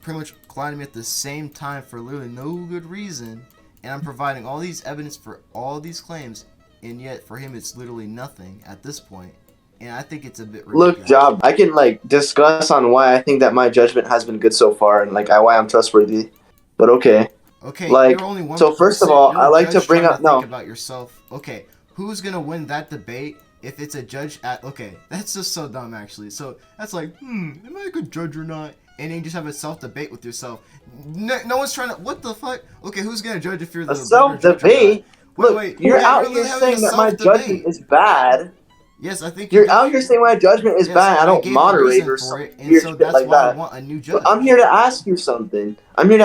pretty much clowning me at the same time for literally no good reason, and I'm providing all these evidence for all these claims, and yet for him it's literally nothing at this point, and I think it's a bit ridiculous. Look, Job. I can like discuss on why I think that my judgment has been good so far and like why I'm trustworthy. But okay. Okay, Like, you're only one so first of person. all, You're I a like to judge bring trying up- no. think about yourself. Okay, who's gonna win that debate if it's a judge at? Okay, that's just so dumb actually. So that's like, am I a good judge or not? And then you just have a self debate with yourself. No one's trying to. What the fuck? Okay, who's gonna judge if you're the A better self judge or not? debate. Look, wait, you're yeah, out we're here having saying a that my self-debate. judgment is bad. Yes, I think You're out here saying my judgment is Yes, bad. I don't gave a moderate reason or for some it, and weird so shit that's like why I that. want a new judge. But I'm here to ask you something. I'm here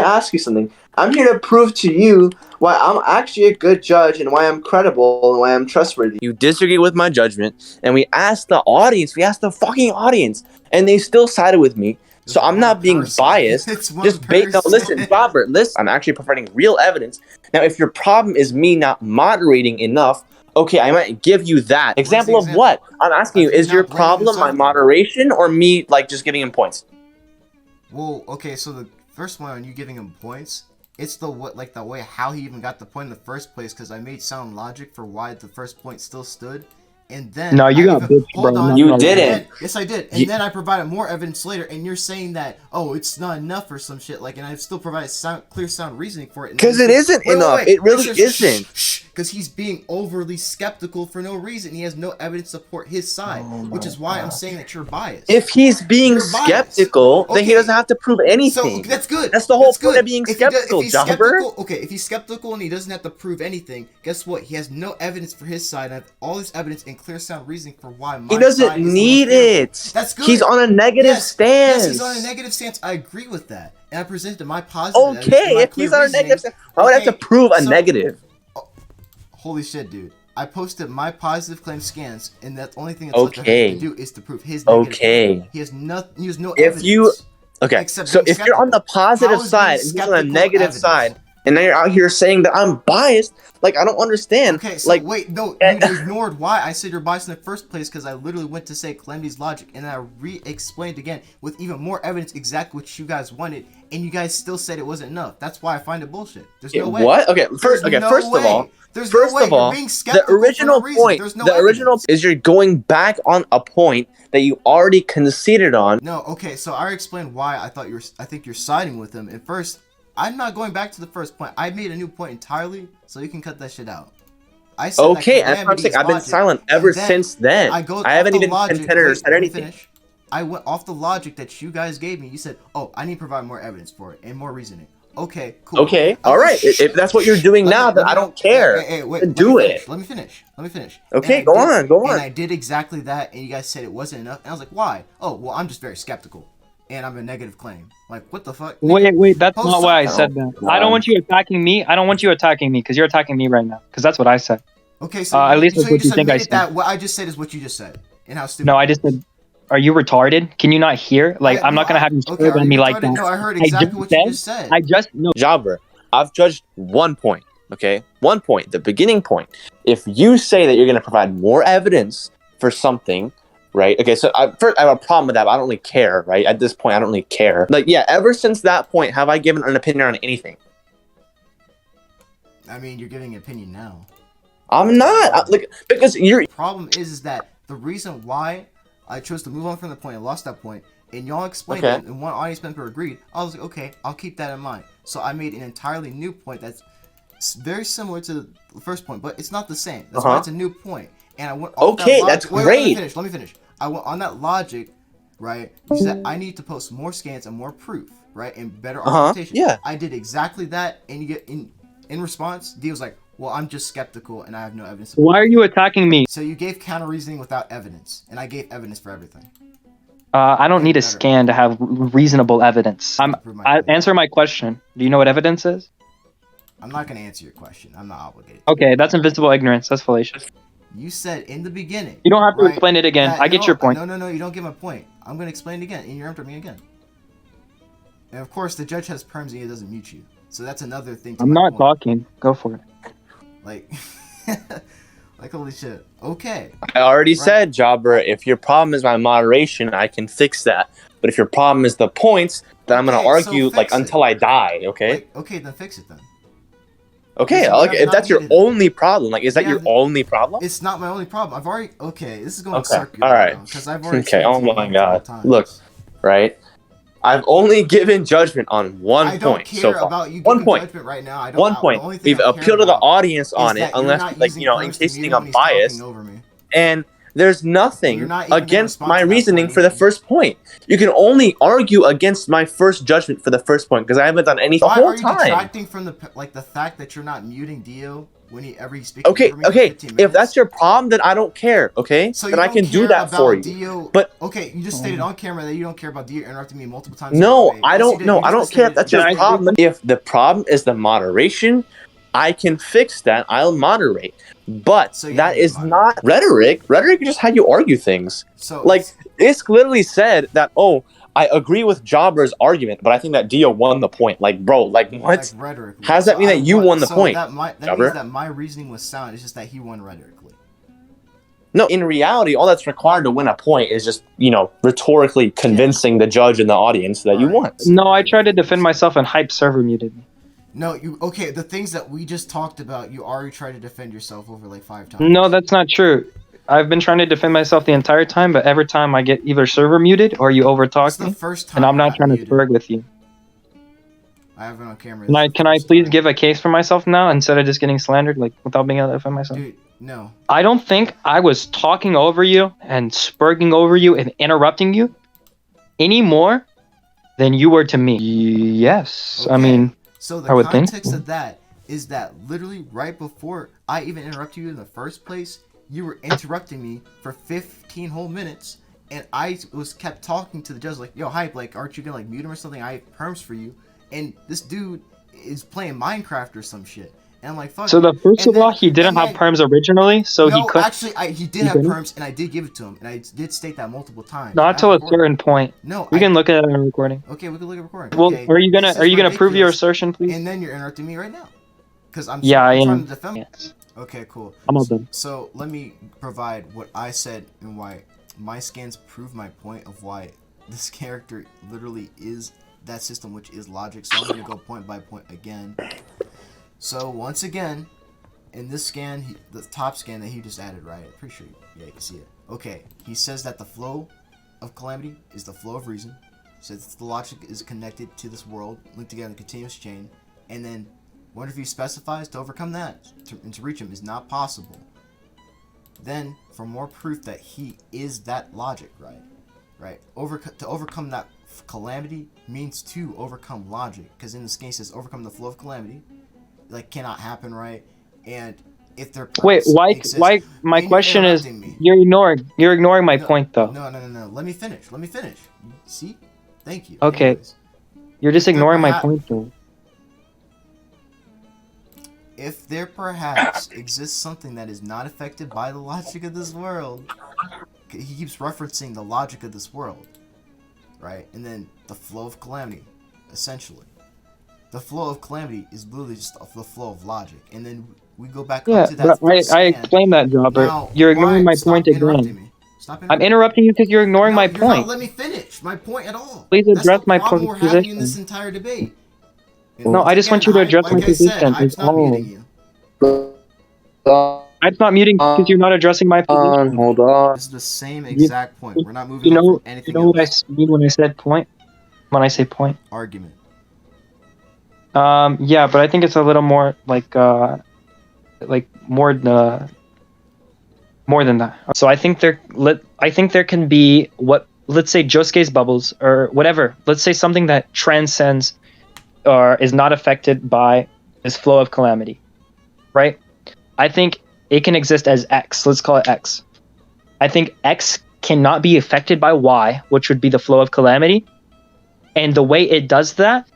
to prove to you why I'm actually a good judge and why I'm credible and why I'm trustworthy. You disagree with my judgment, and we asked the audience, we asked the fucking audience, and they still sided with me. It's So I'm one not being person. biased. It's one Just no, person. listen, Robert, listen. I'm actually providing real evidence. Now, if your problem is me not moderating enough, okay, I might give you that. Example of example? what? I'm asking you, Of you is your not blaming problem my yourself? moderation or me like just giving him points? Well, okay, so the first one on you giving him points, it's the way how he even got the point in the first place, because I made sound logic for why the first point still stood, and then No, you I got bitched, hold bro. on, You and didn't. then- yes, I did, and You- then I provided more evidence later, and you're saying that it's not enough or some shit, and I still provided clear sound reasoning for it. and then Because it you- isn't wait, enough. wait, It really shh, shh, isn't. shh. because he's being overly skeptical for no reason. He has no evidence to support his side, which is why I'm saying that you're biased. If he's being skeptical, then he doesn't have to prove anything. So that's good. That's the whole point of being skeptical, Jobber. Okay, if he's skeptical and he doesn't have to prove anything, guess what? He has no evidence for his side. I have all this evidence and clear sound reasoning for why my He doesn't need it. That's good. He's on a negative stance. Yes, he's on a negative stance. I agree with that. And I presented my positive. Okay, if he's on a negative stance, I would have to prove a negative. Holy shit, dude. I posted my positive claim scans, and that's the only thing that's left for him to do is to prove his negative. Okay. He has no evidence. If you... Okay, so if you're on the positive side and he's on the negative side, and then you're out here saying that I'm biased, like, I don't understand. Okay, so like, wait, no, you ignored why I said you're biased in the first place, because I literally went to say Calamity's logic, and then I re-explained again with even more evidence exactly what you guys wanted, and you guys still said it wasn't enough. That's why I find it bullshit. There's no way. What? Okay, first of all, the original point, the original is you're going back on a point that you already conceded on. No, okay, so I already explained why I think you're siding with him. And first, I'm not going back to the first point. I made a new point entirely, so you can cut that shit out. I said okay, and I'm saying I've been silent ever since then. I haven't even contended or said anything. I went off the logic that you guys gave me. You said, "Oh, I need to provide more evidence for it and more reasoning." Okay, cool. Okay, all right. If that's what you're doing now, then I don't care. Hey, wait, do it. Let me finish. Okay, go on. And I did exactly that, and you guys said it wasn't enough. And I was like, why? Oh, well, I'm just very skeptical. And I'm a negative claim. Like, what the fuck? Wait, that's not why I said that. I don't want you attacking me. I don't want you attacking me, because you're attacking me right now. Because that's what I said. Okay, so at least that's what you think I said. What I just said is what you just said. And how stupid. No, I just said, are you retarded? Can you not hear? Like, I'm not going to have you swear on me like that. No, I heard exactly what you just said. No. Jobber, I've judged 1 point, okay? 1 point, the beginning point. If you say that you're going to provide more evidence for something, right? Okay, so first, I have a problem with that, but I don't really care, right? At this point, I don't really care. Like, yeah, ever since that point, have I given an opinion on anything? I mean, you're giving an opinion now. I'm not. Because you're... The problem is that the reason why I chose to move on from the point and lost that point, and y'all explained it, and one audience member agreed, I was like, okay, I'll keep that in mind. So I made an entirely new point that's very similar to the first point, but it's not the same. That's why it's a new point. And I went off that that's great. Let me finish. I went on that logic, right? You said I need to post more scans and more proof, right? And better argumentation. Yeah. I did exactly that, and you get in response, D was like, well, I'm just skeptical and I have no evidence. Why are you attacking me? So you gave counter reasoning without evidence, and I gave evidence for everything. I don't need a scan to have reasonable evidence. Answer my question. Do you know what evidence is? I'm not going to answer your question. I'm not obligated. Okay, that's invisible ignorance. That's fallacious. You said in the beginning. You don't have to explain it again. I get your point. No, you don't get my point. I'm going to explain it again, and you're after me again. And of course, the judge has perms and he doesn't mute you. So that's another thing. I'm not talking. Go for it. Like, holy shit. Okay. I already said, Jobber, if your problem is my moderation, I can fix that. But if your problem is the points, then I'm going to argue until I die, okay? Okay, then fix it then. Okay, if that's your only problem, is that your only problem? It's not my only problem. This is going circular. All right. Because I've already oh my god. Look, right? I've only given judgment on one point so far. About you 1 point. Judgment right now. One point. We've appealed to the audience on it, unless, in case you think I'm biased. And there's nothing against my reasoning for the first point. You can only argue against my first judgment for the first point because I haven't done anything the whole time. Why are you detracting from the fact that you're not muting Dio whenever he speaks? Okay. If that's your problem, then I don't care. Okay, so then I can do that for you. Dio, but okay, you just stated on camera that you don't care about Dio interrupting me multiple times. No, I don't. No, I don't care if that's your problem. If the problem is the moderation, I can fix that. I'll moderate. But that is not rhetoric. Rhetoric is just how you argue things. So, Isk literally said that, I agree with Jobber's argument, but I think that Dio won the point. Bro, what? Rhetorically. How does that mean that you won the point? That means that my reasoning was sound. It's just that he won rhetorically. No, in reality, all that's required to win a point is just, rhetorically convincing the judge and the audience that you won. No, I tried to defend myself and Hype server muted me. No, the things that we just talked about, you already tried to defend yourself over 5 times. No, that's not true. I've been trying to defend myself the entire time, but every time I get either server muted or you overtalk me, the first time and I'm not trying to Sperg with you. I have it on camera. Can I please give a case for myself now instead of just getting slandered, like without being able to defend myself? Dude, no. I don't think I was talking over you and spurging over you and interrupting you any more than you were to me. Yes, Okay. I mean, So the I would think. context of that is that literally right before I even interrupted you in the first place, you were interrupting me for 15 whole minutes, and I was kept talking to the judge like, yo, Hype, like, aren't you gonna like mute him or something? I have perms for you. And this dude is playing Minecraft or some shit. And I'm like, fuck. So the first And of then- all, he didn't have then- perms originally, so no, he could actually, he did he have didn't? perms, and I did give it to him, and I did state that multiple times. not I till a recorded. certain point. No, We can look at it in a recording. Okay, we can look at recording. Well, okay, are you this is gonna prove your ridiculous. assertion, please? And then you're interrupting me right now, because I'm Yeah, I I'm trying am. to defend. Yes. Okay, cool. I'm all done. So let me provide what I said and why my scans prove my point of why this character literally is that system, which is logic. So I'm going to go point by point again. So once again, in this scan, the top scan that he just added, right? I'm pretty sure, yeah, you can see it. Okay, he says that the flow of calamity is the flow of reason. Says the logic is connected to this world, linked together in a continuous chain, and then one of you specifies to overcome that and to reach him is not possible. Then, for more proof that he is that logic, right? To overcome that calamity means to overcome logic, because in this case it says overcome the flow of calamity, like cannot happen, right? And if they're Wait, why? My question is, you're ignoring my point though. No. Let me finish. See? Thank you. Okay. Anyways, You're just if there ignoring my perhaps- point though. If there perhaps exists something that is not affected by the logic of this world, he keeps referencing the logic of this world, right? And then the flow of calamity, essentially. The flow of calamity is literally just the flow of logic. And then we go back Yeah, up to that but I scan. explained that, Jobber. Now, You're ignoring why? my Stop point interrupting again. me. Stop I'm interrupting you because you're ignoring my You're point. not letting me finish my point at all. Please That's address the my problem we're having in position. this entire debate. No, I just want you to address my position. I'm It's not all. muting you. I'm not muting because you're not addressing my position. Hold on. This is the same exact point. We're not moving You on know, from anything what I else. mean when I said point? When I say point? Argument. Yeah, but I think it's a little more like more than that. So I think there can be let's say Josuke's bubbles or whatever. Let's say something that transcends or is not affected by this flow of calamity, right? I think it can exist as X. Let's call it X. I think X cannot be affected by Y, which would be the flow of calamity. And the way it does that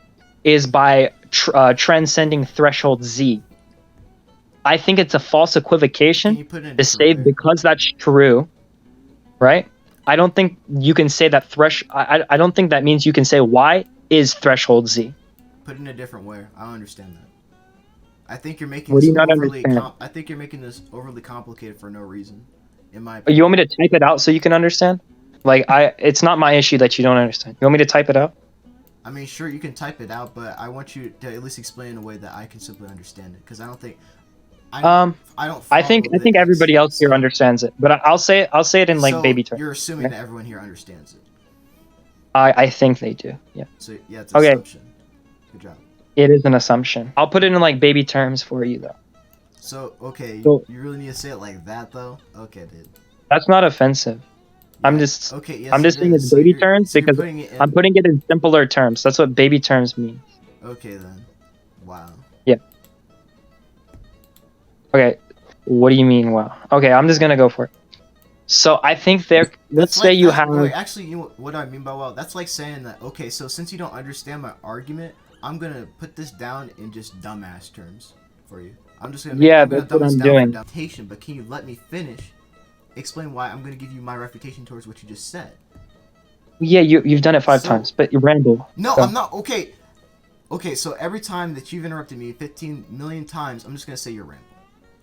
is by transcending threshold Z. I think it's a false Can equivocation you put it in a to say different way? because that's true, right? I don't think you can say that I don't think that means you can say Y is threshold Z. Put it in a different way. I don't understand that. I think you're making What do this you not overly. understand? I think you're making this overly complicated for no reason. In my You opinion. want me to type it out so you can understand? It's not my issue that you don't understand. You want me to type it out? I mean, sure, you can type it out, but I want you to at least explain in a way that I can simply understand it, because I don't think. I don't. I follow think the everybody else here so- understands it, but I'll say it in like so baby terms. You're assuming okay? that everyone here understands it. I think they do. Yeah, So yeah, it's an Okay. assumption. Good job. it is an assumption. I'll put it in like baby terms for you though. So okay, So- you really need to say it like that though. Okay, dude. That's not offensive. I'm Yeah, just Okay. Yes, I'm just it saying is. it's So baby you're- terms so you're because putting it in- I'm putting it in simpler terms. That's what baby terms mean. Okay then. Wow. Okay, what do you mean? Wow. Okay, I'm just gonna go for it. So I think let's That's say like- you that's- have. wait, actually, you know what I mean by well? That's like saying that. Okay, so since you don't understand my argument, I'm gonna put this down in just dumbass terms for you. I'm just gonna. Yeah, I'm gonna that's dumb what this I'm down for doing. adaptation, but can you let me finish? Explain why I'm gonna give you my refutation towards what you just said. Yeah, you've done it 5 So- times, but you ramble. No, So- I'm not. Okay. Okay, so every time that you've interrupted me 15 million times, I'm just gonna say you're rambling.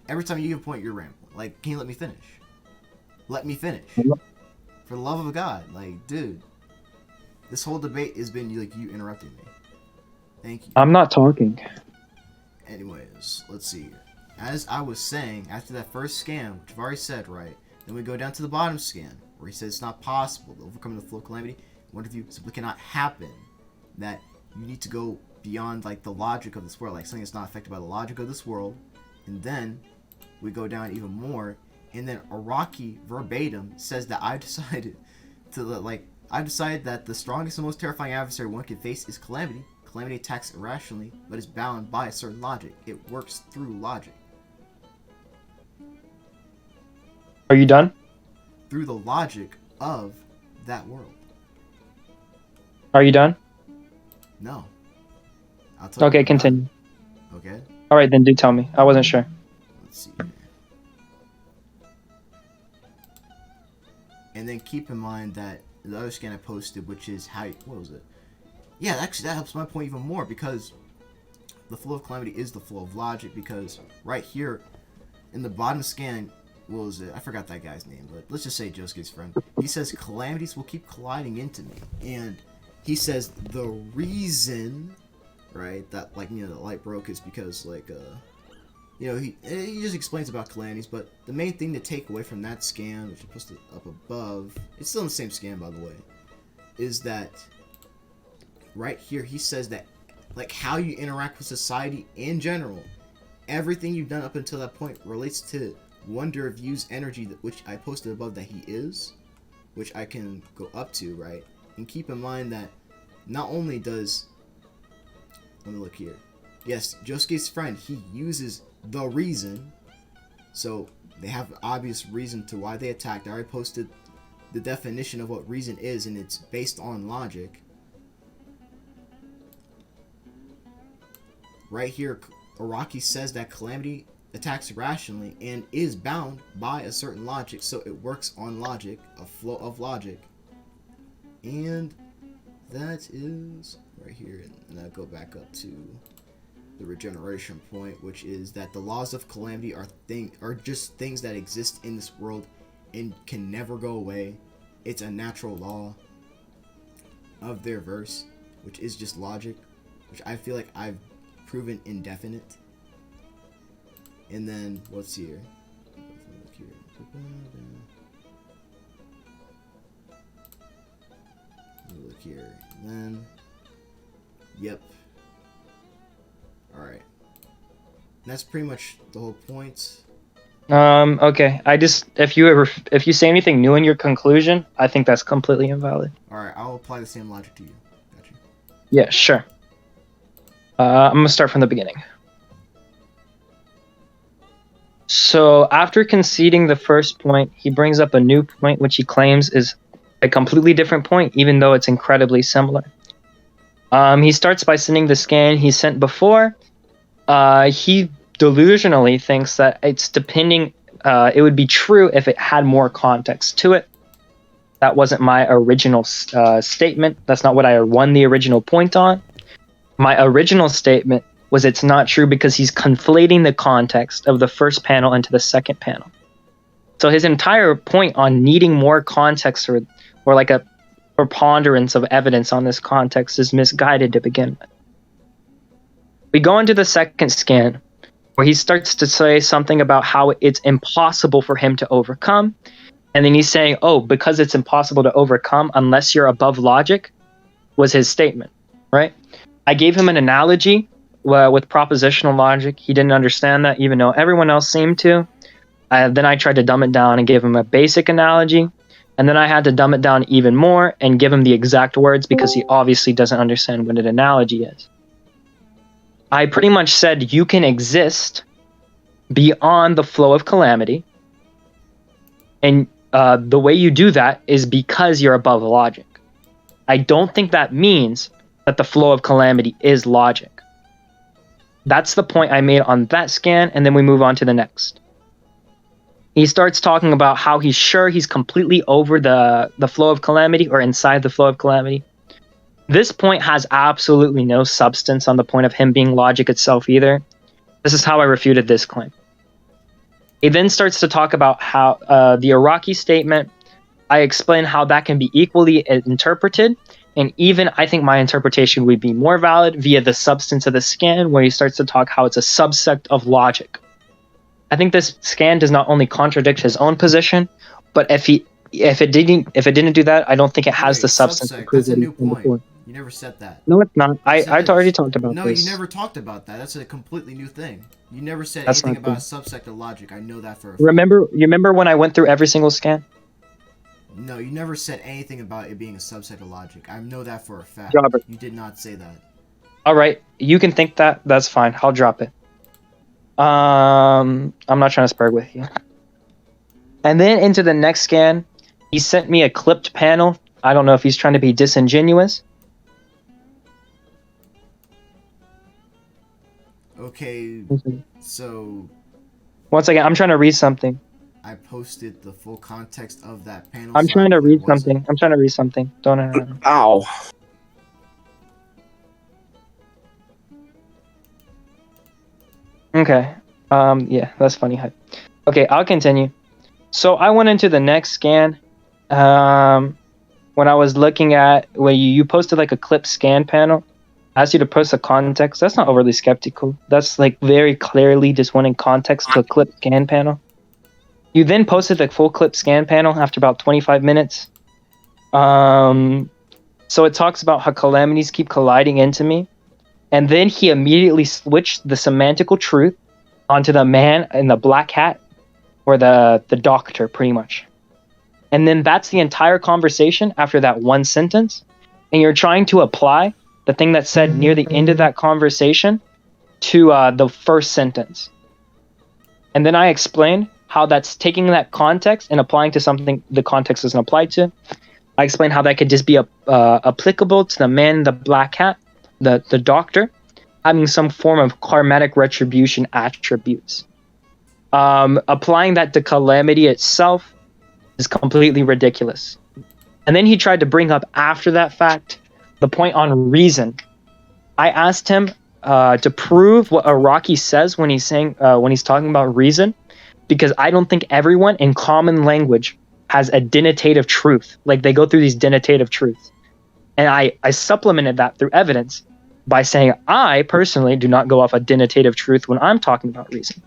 Every time you give a point, you're rambling. Like, can you let me finish? Let me finish. For the love of God, like, dude, this whole debate has been like you interrupting me. Thank you. I'm not talking. Anyways, let's see. As I was saying, after that first scan, which I've already said, right, then we go down to the bottom scan, where he says it's not possible to overcome the flow of calamity. What if you simply cannot happen? That you need to go beyond like the logic of this world, like something that's not affected by the logic of this world. And then we go down even more, and then Araki verbatim says that I've decided that the strongest and most terrifying adversary one can face is Calamity. Calamity attacks irrationally, but is bound by a certain logic. It works through logic. Are you done? Through the logic of that world. Are you done? No. I'll tell Okay, you. continue. Okay. All right, then do tell me. I wasn't sure. Let's see here. And then keep in mind that the other scan I posted, which is how, what was it? Yeah, actually that helps my point even more, because the flow of Calamity is the flow of logic, because right here in the bottom scan, what was it? I forgot that guy's name, but let's just say Josuke's friend. He says calamities will keep colliding into me, and he says the reason, right, that like, you know, the light broke is because like you know, he just explains about calamities, but the main thing to take away from that scan, which I posted up above, it's still in the same scan by the way, is that right here he says that like how you interact with society in general, everything you've done up until that point relates to Wonder of View's energy, which I posted above that he is, which I can go up to, right? And keep in mind that not only does, let me look here, yes, Josuke's friend, he uses the reason, so they have an obvious reason to why they attacked. I already posted the definition of what reason is, and it's based on logic. Right here, Araki says that Calamity attacks rationally and is bound by a certain logic, so it works on logic, a flow of logic. And that is right here, and I'll go back up to the regeneration point, which is that the laws of Calamity are just things that exist in this world and can never go away. It's a natural law of their verse, which is just logic, which I feel like I've proven indefinite. And then what's here? Look here. Look here. And then, yep. All right. That's pretty much the whole point. Okay. If you say anything new in your conclusion, I think that's completely invalid. All right. I'll apply the same logic to you. Gotcha. Yeah, sure. I'm gonna start from the beginning. So after conceding the first point, he brings up a new point which he claims is a completely different point, even though it's incredibly similar. He starts by sending the scan he sent before. He delusionally thinks that it's depending, it would be true if it had more context to it. That wasn't my original statement. That's not what I won the original point on. My original statement was it's not true because he's conflating the context of the first panel into the second panel. So his entire point on needing more context or like a preponderance of evidence on this context is misguided to begin with. We go into the second scan where he starts to say something about how it's impossible for him to overcome. And then he's saying, oh, because it's impossible to overcome unless you're above logic, was his statement, right? I gave him an analogy with propositional logic. He didn't understand that, even though everyone else seemed to. Then I tried to dumb it down and gave him a basic analogy. And then I had to dumb it down even more and give him the exact words because he obviously doesn't understand what an analogy is. I pretty much said you can exist beyond the flow of calamity. And the way you do that is because you're above logic. I don't think that means that the flow of calamity is logic. That's the point I made on that scan, and then we move on to the next. He starts talking about how he's sure he's completely over the flow of calamity or inside the flow of calamity. This point has absolutely no substance on the point of him being logic itself either. This is how I refuted this claim. He then starts to talk about how the Araki statement, I explain how that can be equally interpreted, and even I think my interpretation would be more valid via the substance of the scan, where he starts to talk how it's a subsect of logic. I think this scan does not only contradict his own position, but if it didn't do that, I don't think it has the substance. That's a new point. You never said that. No, it's not. I said already talked about No, this. you never talked about that. That's a completely new thing. You never said That's anything not about a subsect of logic. I know that for a fact. You remember when I went through every single scan? No, you never said anything about it being a subset of logic. I know that for a fact. Jobber. You did not say that. All right, you can think that. That's fine. I'll drop it. I'm not trying to Sperg with you. And then into the next scan, he sent me a clipped panel. I don't know if he's trying to be disingenuous. Okay, so Once again, I'm trying to read something. I posted the full context of that panel. I'm so trying I to know it read wasn't. something. I'm trying to read something. Don't. Ow. Okay. Yeah, that's funny. Okay, I'll continue. So I went into the next scan. When I was looking at when you posted like a clip scan panel, I asked you to post the context. That's not overly skeptical. That's like very clearly just wanting context to a clip scan panel. You then posted the full clip scan panel after about 25 minutes. So it talks about how calamities keep colliding into me. And then he immediately switched the semantical truth onto the man in the black hat, or the doctor, pretty much. And then that's the entire conversation after that one sentence. And you're trying to apply the thing that's said near the end of that conversation to the first sentence. And then I explained how that's taking that context and applying to something the context doesn't apply to. I explained how that could just be applicable to the man in the black hat, the doctor, having some form of karmatic retribution attributes. Applying that to calamity itself is completely ridiculous. And then he tried to bring up after that fact the point on reason. I asked him to prove what Iraqi says when he's talking about reason, because I don't think everyone in common language has a denotative truth. Like they go through these denotative truths. And I supplemented that through evidence by saying I personally do not go off a denotative truth when I'm talking about reason.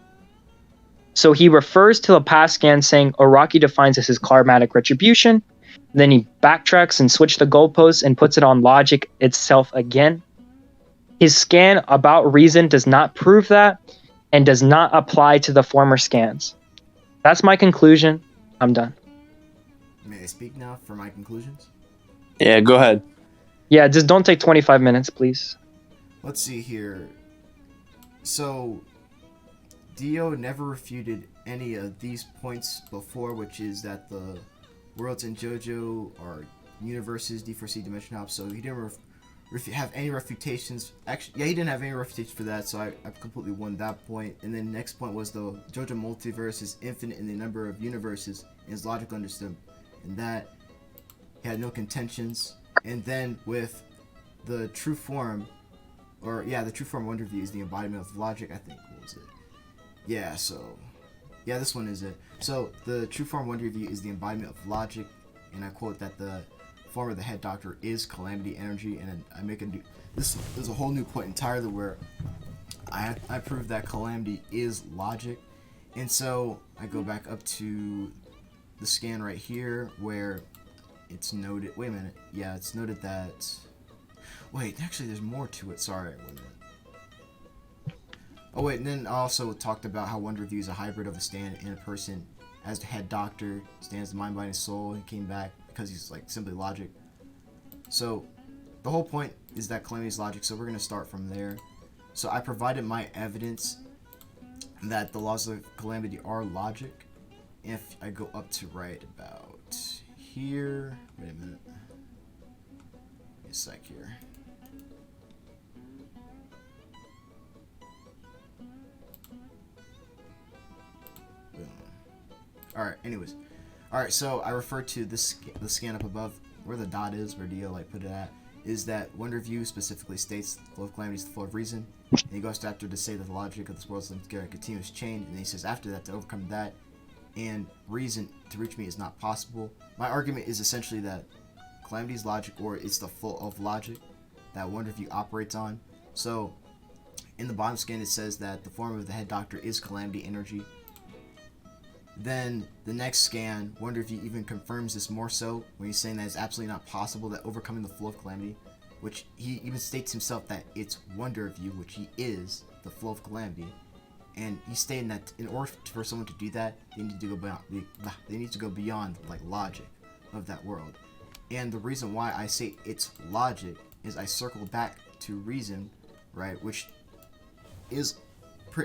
So he refers to the past scan saying Iraqi defines this as karmatic retribution. Then he backtracks and switches the goalposts and puts it on logic itself again. His scan about reason does not prove that and does not apply to the former scans. That's my conclusion. I'm done. May I speak now for my conclusions? Yeah, go ahead. Yeah, just don't take 25 minutes, please. Let's see here. So, Dio never refuted any of these points before, which is that the worlds in JoJo are universes, D4C dimension hops, so he didn't have any refutations. Actually, yeah, he didn't have any refutations for that, so I completely won that point. And then next point was the JoJo multiverse is infinite in the number of universes, and his logic understood, and that he had no contentions. And then with the true form, the true form wonder view is the embodiment of logic, I think. What was it? Yeah, this one is it. So the true form wonder view is the embodiment of logic, and I quote that the form of the head doctor is calamity energy, and I make this is a whole new point entirely where I prove that calamity is logic. And so I go back up to the scan right here where it's noted. Wait a minute. Yeah, it's noted that. Wait, actually, there's more to it. Sorry. Wait a minute. Oh wait, and then I also talked about how Wonder View is a hybrid of a stand and a person. As the head doctor stands the mind, body, and soul, and came back because he's like simply logic. So the whole point is that calamity is logic. So we're gonna start from there. So I provided my evidence that the laws of calamity are logic. If I go up to right about here, wait a minute, a sec here. Alright, anyways. Alright, so I refer to the scan up above, where the dot is, where Dio put it at, is that Wonder View specifically states the flow of calamity is the flow of reason. And he goes after to say that the logic of this world is linked together in continuous chain, and he says after that to overcome that and reason to reach me is not possible. My argument is essentially that calamity is logic, or it's the flow of logic that Wonder View operates on. So in the bottom scan it says that the form of the head doctor is calamity energy. Then the next scan, Wonder View even confirms this more so when he's saying that it's absolutely not possible that overcoming the flow of calamity which he even states himself that it's wonder of you, which he is, the flow of calamity. And he's stating that in order for someone to do that, they need to go beyond, like logic of that world. And the reason why I say it's logic is I circle back to reason, right, which is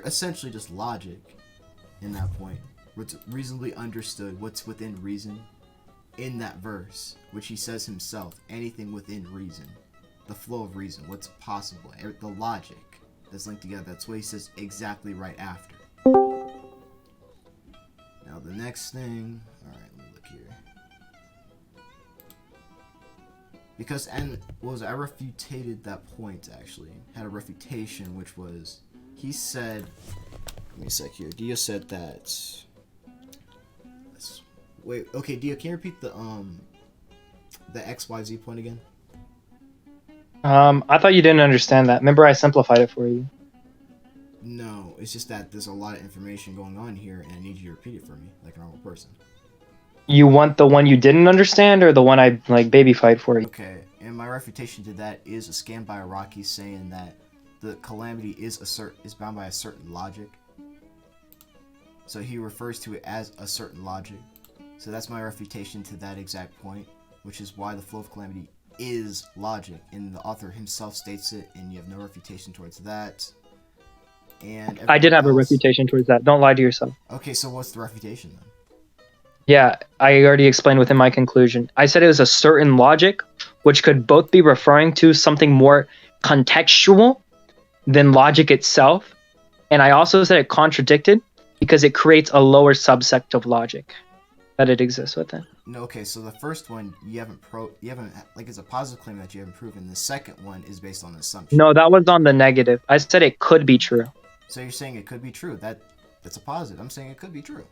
essentially just logic in that point. What's reasonably understood, what's within reason in that verse, which he says himself, anything within reason, the flow of reason, what's possible, the logic that's linked together. That's what he says exactly right after. Now the next thing, alright, let me look here. Because, and what was it? I refuted that point, actually. Had a refutation, which was, he said, give me a sec here. Dio said that, wait, okay, Dio, can you repeat the XYZ point again? I thought you didn't understand that. Remember, I simplified it for you. No, it's just that there's a lot of information going on here, and I need you to repeat it for me, like a normal person. You want the one you didn't understand, or the one I like babyfied for you? Okay, and my refutation to that is a scan by Iraqi saying that the calamity is bound by a certain logic. So he refers to it as a certain logic. So that's my refutation to that exact point, which is why the flow of calamity is logic, and the author himself states it, and you have no refutation towards that. And I did have a refutation towards that. Don't lie to yourself. Okay, so what's the refutation then? Yeah, I already explained within my conclusion. I said it was a certain logic, which could both be referring to something more contextual than logic itself. And I also said it contradicted because it creates a lower subsect of logic that it exists within. No, okay, so the first one you haven't like it's a positive claim that you haven't proven. The second one is based on assumption. No, that was on the negative. I said it could be true. So you're saying it could be true. That's a positive. I'm saying it could be true.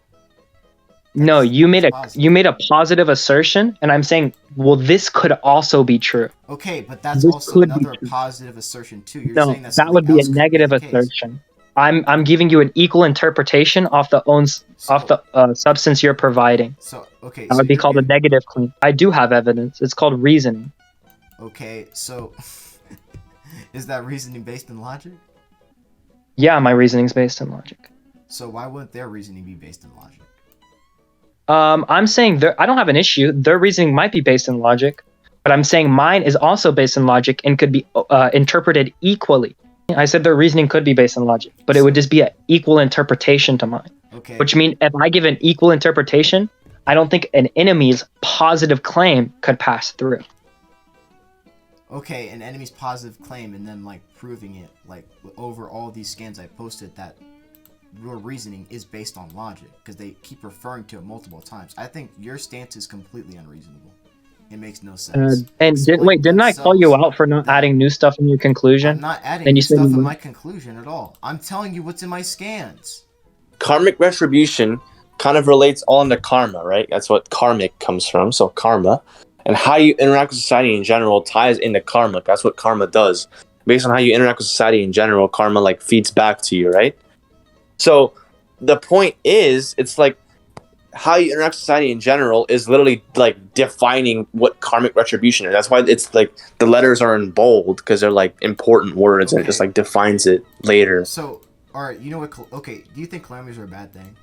No, you made a positive assertion, and I'm saying, well, this could also be true. Okay, but that's also another positive assertion too. You're saying that would be a negative assertion. I'm giving you an equal interpretation off the substance you're providing. So okay, that would be called a negative claim. I do have evidence. It's called reasoning. Okay, so is that reasoning based in logic? Yeah, my reasoning's based in logic. So why wouldn't their reasoning be based in logic? I'm saying I don't have an issue. Their reasoning might be based in logic, but I'm saying mine is also based in logic and could be interpreted equally. I said their reasoning could be based on logic, but it would just be an equal interpretation to mine. Okay. Which means if I give an equal interpretation, I don't think an enemy's positive claim could pass through. Okay, an enemy's positive claim, and then like proving it, like over all these scans I posted, that your reasoning is based on logic because they keep referring to it multiple times. I think your stance is completely unreasonable. It makes no sense. Didn't I call you out for not adding new stuff in your conclusion? I'm not adding new stuff in my conclusion at all. I'm telling you what's in my scans. Karmic retribution kind of relates all into karma, right? That's what karmic comes from, so karma. And how you interact with society in general ties into karma. That's what karma does. Based on how you interact with society in general, karma like feeds back to you, right? So the point is, it's like how you interact with society in general is literally like defining what karmic retribution is. That's why it's like the letters are in bold, because they're like important words, and it just like defines it later. So, all right, you know what? Okay, do you think calamities are a bad thing?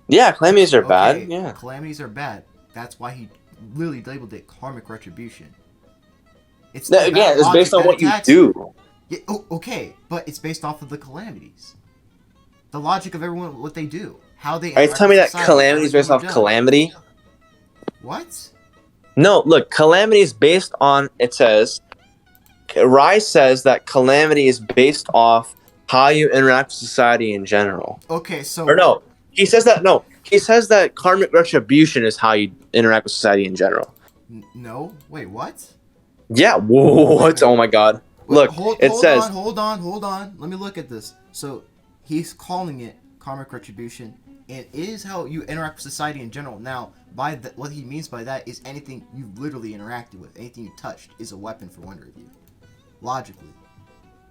Yeah, calamities are bad. Yeah, calamities are bad. That's why he literally labeled it karmic retribution. It's based on what you do. Yeah, okay, but it's based off of the calamities. The logic of everyone, what they do. How they are you telling me that calamity is based off calamity? What? No, look, calamity is based on, it says, Rai says that calamity is based off how you interact with society in general. Okay, so... Or no, he says that karmic retribution is how you interact with society in general. No? Wait, what? Yeah, what? Oh my god. Look, it says... Hold on. Let me look at this. So, he's calling it karmic retribution. And it is how you interact with society in general. Now, what he means by that is anything you've literally interacted with, anything you touched, is a weapon for wonder of you. Logically.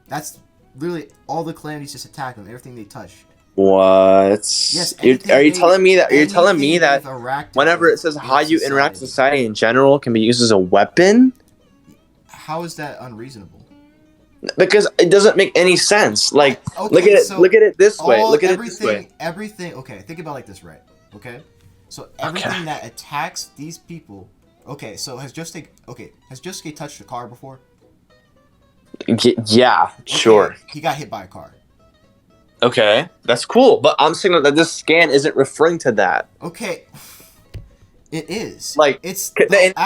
That's literally all the calamities just attack them, everything they touched. What? Yes. Are you telling me that whenever it says how you interact with society in general can be used as a weapon? how is that unreasonable? Because it doesn't make any sense. Like, Okay, look at it. so Look at it this way. Look at it this way. Everything. Okay, think about it like this, right? Okay, so everything that attacks these people. Okay, so has Josuke touched a car before? Yeah, sure. Okay, he got hit by a car. Okay, that's cool. But I'm saying that this scan isn't referring to that. Okay, it is. Like, it's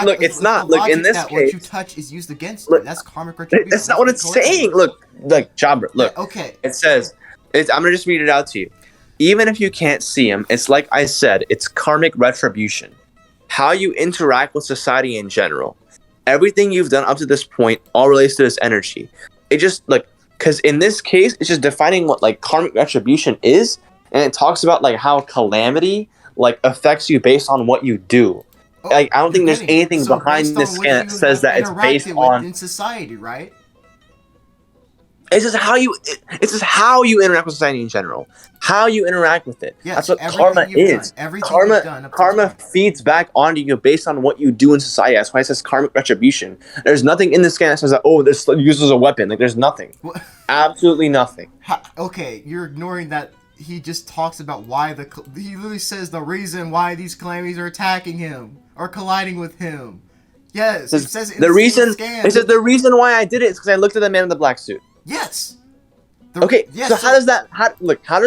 look, it's not. Look, in this that case, what you touch is used against you. That's karmic retribution. That's not what it's saying. Look, Jobber. Look. Yeah, okay. It says, I'm gonna just read it out to you. Even if you can't see him, it's like I said, it's karmic retribution. How you interact with society in general. Everything you've done up to this point all relates to this energy. It just because in this case, it's just defining what like karmic retribution is, and it talks about like how calamity like affects you based on what you do. Like I don't think there's anything behind this scan that says that it's based on in society, right? It's just how you interact with society in general. How you interact with it. Yes, that's what karma is. Karma feeds back onto you based on what you do in society. That's why it says karmic retribution. There's nothing in this scan that says that, oh, this uses a weapon. Like there's nothing. What? Absolutely nothing. Okay, you're ignoring that. He just talks about why he literally says the reason why these calamities are attacking him or colliding with him. Yes, it says it in the reason. Scan. It says the reason why I did it is because I looked at the man in the black suit. Yes. Yes, so how does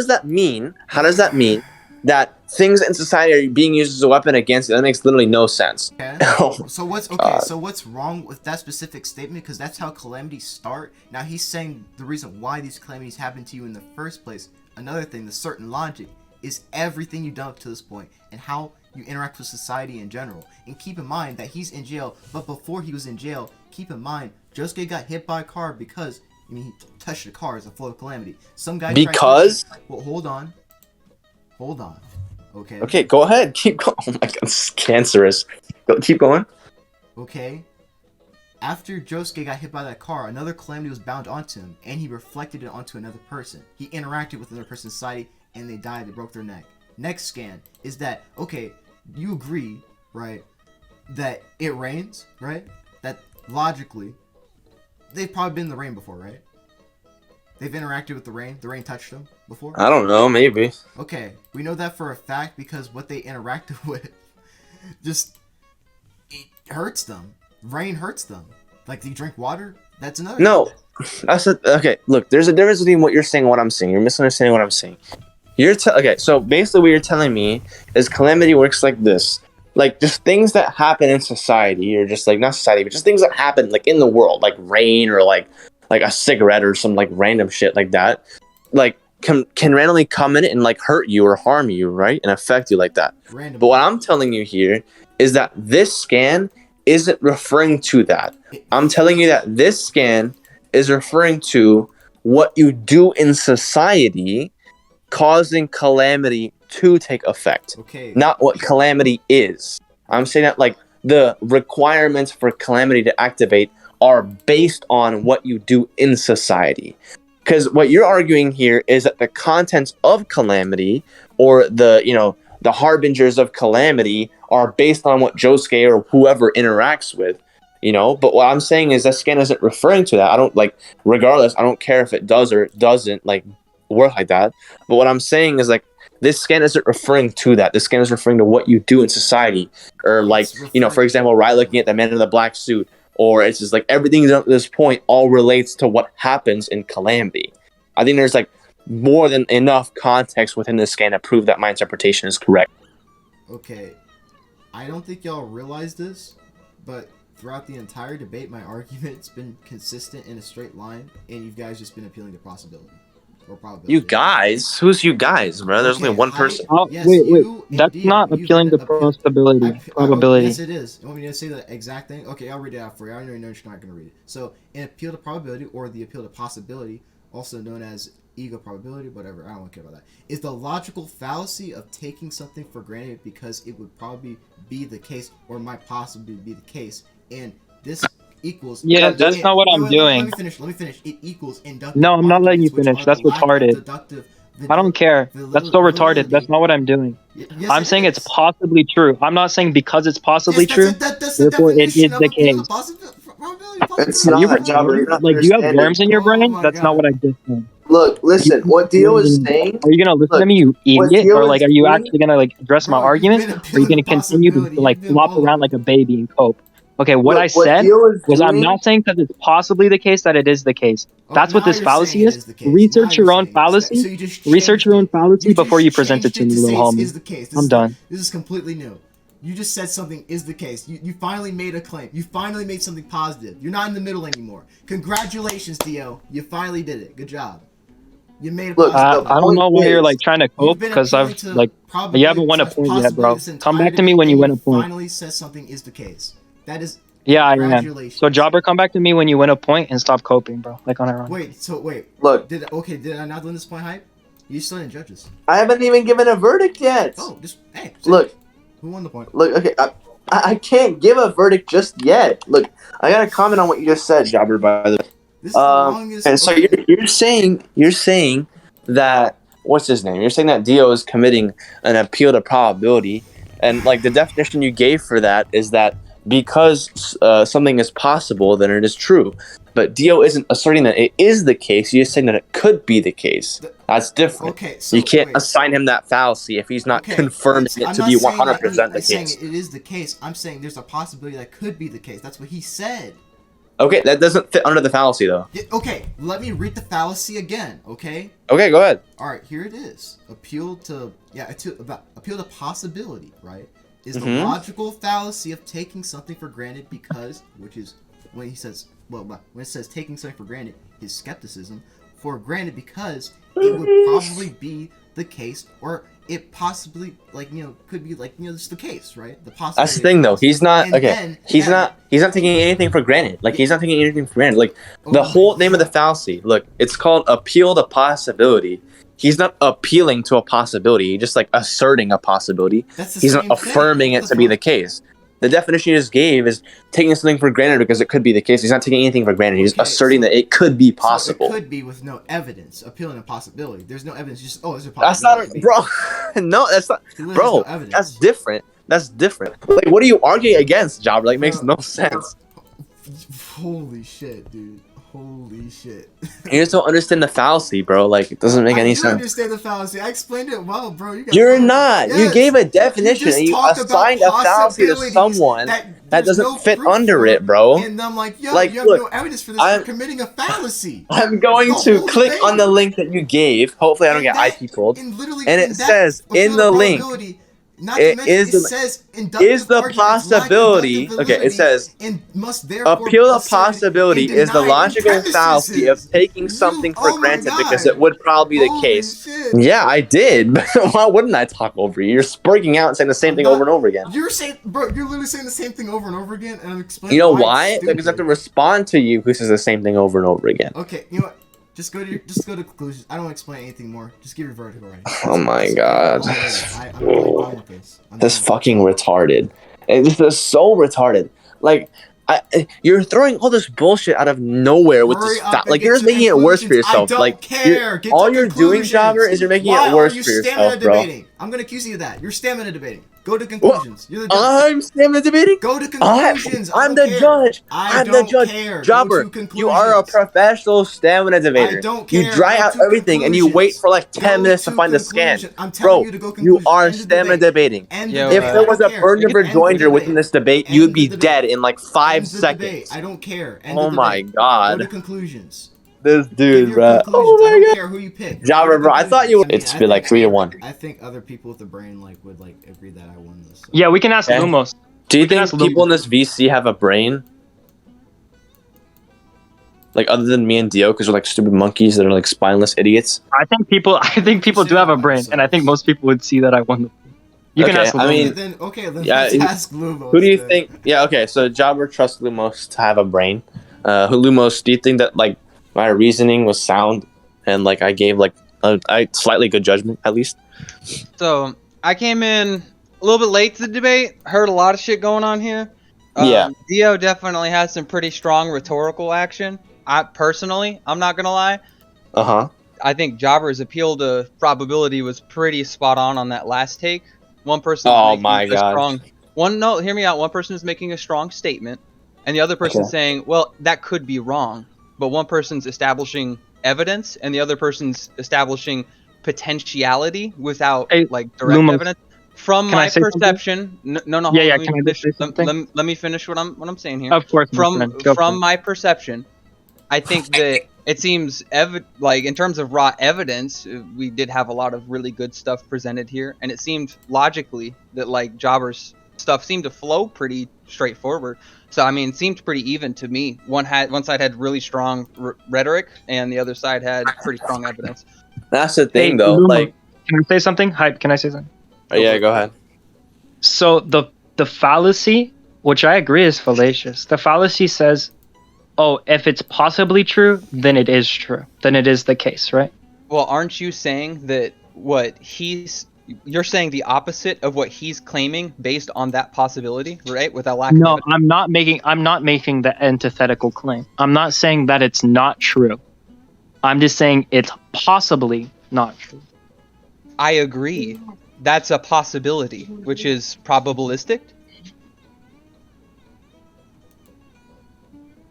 that mean that things in society are being used as a weapon against you? That makes literally no sense. Okay. So what's wrong with that specific statement? Because that's how calamities start. Now he's saying the reason why these calamities happen to you in the first place. Another thing, the certain logic is everything you've done up to this point and how you interact with society in general. And keep in mind that he's in jail, but before he was in jail, keep in mind Josuke got hit by a car because he touched the car as a flow of calamity. Some guy well, hold on. Okay, go ahead, keep going. Oh my god, this is cancerous. Keep going. Okay, after Josuke got hit by that car, another calamity was bound onto him, and he reflected it onto another person. He interacted with another person's society, and they died. They broke their neck. Next scan is that, okay, you agree, right, that it rains, right? That logically, they've probably been in the rain before, right? They've interacted with the rain. The rain touched them before? I don't know, maybe. Okay, we know that for a fact because what they interacted with just, it hurts them. Rain hurts them. Like, they drink water? That's another No. Okay, look, there's a difference between what you're saying and what I'm saying. You're misunderstanding what I'm saying. Okay, so basically what you're telling me is calamity works like this. Like, just things that happen in society, or just, like, not society, but just things that happen, like, in the world, like rain, or, like a cigarette, or some, like, random shit like that, like, can randomly come in and, like, hurt you or harm you, right? And affect you like that. Randomly. But what I'm telling you here is that this scan isn't referring to that. I'm telling you that this scan is referring to what you do in society causing calamity to take effect. Okay. Not what calamity is. I'm saying that like the requirements for calamity to activate are based on what you do in society. Because what you're arguing here is that the contents of calamity, or the harbingers of calamity, are based on what Josuke or whoever interacts with, But what I'm saying is that scan isn't referring to that. I don't regardless, I don't care if it does or doesn't work like that. But what I'm saying is this scan isn't referring to that. This scan is referring to what you do in society, or for example, right, looking at the man in the black suit, or it's just everything up to this point all relates to what happens in calamity. I think there's more than enough context within this scan to prove that my interpretation is correct. Okay, I don't think y'all realize this, but throughout the entire debate, my argument's been consistent in a straight line, and you guys just been appealing to possibility or probability. You guys? Who's you guys, bro? There's only one person. Yes, wait. That's not appealing to probability. Yes, it is. You want me to say the exact thing? Okay, I'll read it out for you. I know you're not going to read it. So, an appeal to probability, or the appeal to possibility, also known as ego probability, whatever, I don't care about that, is the logical fallacy of taking something for granted because it would probably be the case, or might possibly be the case, and this equals... Yeah, that's not what I'm doing. Let me finish. It equals inductive... No, I'm not letting you finish. That's retarded. I don't care. That's so retarded. That's not what I'm doing. Yes, I'm saying it's possibly true. I'm not saying because it's possibly true, therefore it is the case. Probability, It's possibility. not, Jobber. You're not Like, do you have understanding. worms in your Oh brain? my That's not God. what I just said. Look, listen. What Dio is saying. Are you gonna listen to Look, me, you what idiot? Dio Or is like, are you saying. actually gonna like address my Bro, you've argument? been Or are you appealing gonna the continue to possibility. like You've been flop all around over. like a baby and cope? Okay, what Look, I what said Dio is was I'm doing. not saying because it's possibly the case that it is the case. Oh, That's what now this you're fallacy saying it is. the case. Now Research you're your own saying it is. fallacy. So you just Research changed your own it. fallacy You before just you present it changed to me, to little say homie. is the case. I'm done. This is completely new. You just said something is the case. You finally made a claim. You finally made something positive. You're not in the middle anymore. Congratulations, Dio. You finally did it. Good job. You made a Look, positive the claim. I don't know why you're like is, trying to You've cope been because appealing I've to like you haven't won a point yet, bro. this Come back to me entirety, when you and win a point. Finally says something is the case. That is Yeah, I am. congratulations. So Jobber, come back to me when you win a point and stop coping, bro. Like on our own. Wait. look, Did I not win this point hype? You still didn't judge us. I haven't even given a verdict yet. Oh, just hey. Look, Who won the point? look. Okay, I can't give a verdict just yet. Look, I gotta comment on what you just said, Jobber. By the way. This is the longest. And so you're saying that what's his name? You're saying that Dio is committing an appeal to probability, and like the definition you gave for that is that because something is possible, then it is true. But Dio isn't asserting that it is the case. He's saying that it could be the case. That's different. Okay, so you can't wait. assign him that fallacy if he's not confirming it to be 100% the case. It is the case. I'm saying there's a possibility that could be the case. That's what he said. Okay, that doesn't fit under the fallacy though. Yeah, okay, let me read the fallacy again. Okay. Okay, go ahead. All right, here it is. Appeal to possibility, right? Is the Mhm. logical fallacy of taking something for granted because, which is when he says, when it says taking something for granted, his skepticism for granted because it would probably be the case, or it possibly could be it's the case, right? The possibility. That's the thing though. He's not And okay. then- He's yeah. not taking anything for granted. Like he's not taking anything for granted. Like Oh the my whole name of the God. fallacy. Look, it's called appeal to possibility. He's not appealing to a possibility. He's just like asserting a possibility. That's the He's not same thing. affirming What it the to be fuck? the case. The definition you just gave is taking something for granted because it could be the case. He's not taking anything for granted. He's Okay, asserting so- that it could be So possible. it could be with no evidence, appealing a possibility. There's no evidence. Just there's a That's possibility. not, bro. No, that's not, He literally bro. has no evidence. That's different. That's different. Like, what are you arguing against, Jobber? Like, makes no sense. Holy shit, dude. Holy shit. You just don't understand the fallacy, bro. Like, it doesn't make any I do sense. understand the fallacy. I explained it well, bro. You're not. You gave a definition just and you talked about assigned a fallacy to possibilities someone that that there's doesn't no fit proof under for, it, bro. And I'm like, yo, Like, you have look, no evidence for this. I'm- You're committing a fallacy. I'm going The to whole click thing. on the link that you gave. Hopefully, I don't And get that- IP pulled. And literally, And it that says in appeal the to link, probability, not it to mention, is it the- says inductive is the arguments lack possibility. inductive Okay, it validity says and must therefore appeal be to possibility asserted is the and denied in logical fallacy of premises. taking something for Oh my granted because God. it would probably be the Holy case. shit. Yeah, I did. Why wouldn't I talk over you? You're spurging out and saying the same I'm thing not- over and over again. You're saying, bro, you're literally saying the same thing over and over again, and I'm explaining. You know why? why? It's Because I have to stupid. respond to you who says the same thing over and over again. Okay, you know what? Just go to conclusions. I don't want to explain anything more. Just give your verdict already. Oh my God. I'm really done with this. I'm That's done. fucking retarded. This is so retarded. Like, you're throwing all this bullshit out of nowhere with Hurry this. up and Like, get you're just to making it worse for conclusions. yourself. I don't Like, care. Get all to you're doing, conclusions. Jobber, is you're making Why it worse are you for yourself, stamina bro. debating? I'm gonna accuse you of that. You're stamina debating. Go to conclusions. You're the judge. I'm stamina debating. Go to conclusions. I I'm don't the care. judge. I I'm the don't judge. care. Go Jobber, to you are a conclusions. professional stamina debater. I don't You care. dry Go out to everything and you wait conclusions. for like 10 Go minutes to find the conclusion. scan. I'm telling Bro, you to go you conclusions. are End the stamina debate. debating. End the Yo, debate. If I there don't was a care. burn End the rejoinder debate. within this debate, End you'd the be debate. dead in like 5 End the seconds. debate. I don't care. End Oh the my debate. God. Go to conclusions. This Give dude, your bro. conclusions. Oh I my don't God. care who you pick. Jobber, Go to bro, I thought you would. conclusions. It's be like 3-1. I think other people with the brain would agree that I won this. So. Yeah, we can ask Okay. Lumos. Do you We can think ask people in Lumos. this VC have a brain? Like other than me and Dio, because we're like stupid monkeys that are like spineless idiots. I think people do have a brain, and I think most people would see that I won. You can Okay, ask Lumos. I mean- then Yeah, let's ask Lumos. Who do you then. think? Yeah, okay. So Jobber trusts Lumos to have a brain. Lumos, do you think that like my reasoning was sound and like I gave like a slightly good judgment at least? So I came in a little bit late to the debate. Heard a lot of shit going on here. Yeah. Dio definitely has some pretty strong rhetorical action. I'm not gonna lie. Uh-huh. I think Jobber's appeal to probability was pretty spot on that last take. One person. Oh my God. Hear me out. One person is making a strong statement, and the other person's Okay. saying, well, that could be wrong. But one person's establishing evidence, and the other person's establishing potentiality without Hey, like direct Lumos, evidence. From can I my say something? perception, no, Yeah, hold on, yeah. let me Can I just finish. say something? Let me finish what I'm saying here. Of course, my friend. Go for From it. my perception, I think that it seems like in terms of raw evidence, we did have a lot of really good stuff presented here, and it seemed logically that like Jobber's stuff seemed to flow pretty straightforward. So I mean, it seemed pretty even to me. One side had really strong rhetoric, and the other side had pretty strong evidence. That's the Hey, thing, though. Lumos, Like, can I say something? Hype. Can I say something? yeah, go ahead. So the fallacy, which I agree is fallacious, the fallacy says, oh, if it's possibly true, then it is true. Then it is the case, right? Well, aren't you saying that you're saying the opposite of what he's claiming based on that possibility, right? Without lack of No, evidence? I'm not making the antithetical claim. I'm not saying that it's not true. I'm just saying it's possibly not true. I agree. That's a possibility, which is probabilistic.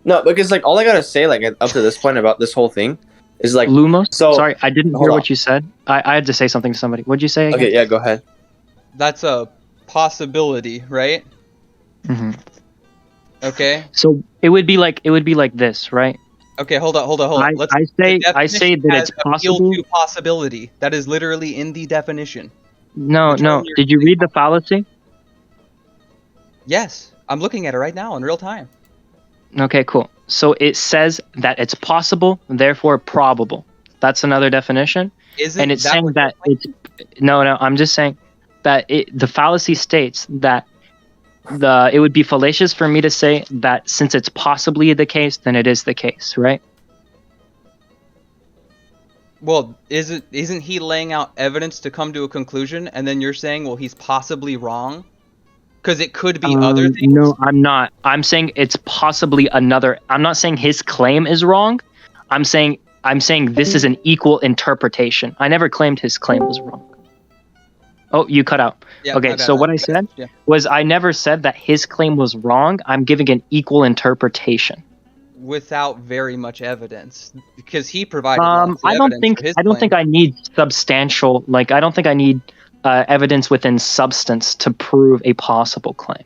No, because like all I gotta say, like up to this point about this whole thing, is like Lumos? so. Sorry, I didn't hold hear on. what you said. I had to say something to somebody. What'd you say again? Okay, yeah, go ahead. That's a possibility, right? hmm Okay. So it would be like this, right? Okay, hold on. I say The that it's definition has appeal possible. to possibility. That is literally in the definition. No. The term you're Did you using- read the fallacy? Yes, I'm looking at it right now in real time. Okay, cool. So it says that it's possible, therefore probable. That's another definition. Isn't And it's that saying what that you're it's no. I'm just saying that the fallacy states that it would be fallacious for me to say that since it's possibly the case, then it is the case, right? Well, isn't he laying out evidence to come to a conclusion, and then you're saying, well, he's possibly wrong? Because it could be other things. No, I'm not. I'm saying it's possibly another. I'm not saying his claim is wrong. I'm saying this is an equal interpretation. I never claimed his claim was wrong. Oh, you cut out. Yeah, Okay, my bad, so what my I bad. said Yeah. was I never said that his claim was wrong. I'm giving an equal interpretation. Without very much evidence, because he provided lots of I don't evidence think for his I don't claim. think I need substantial. Like I don't think I need evidence within substance to prove a possible claim.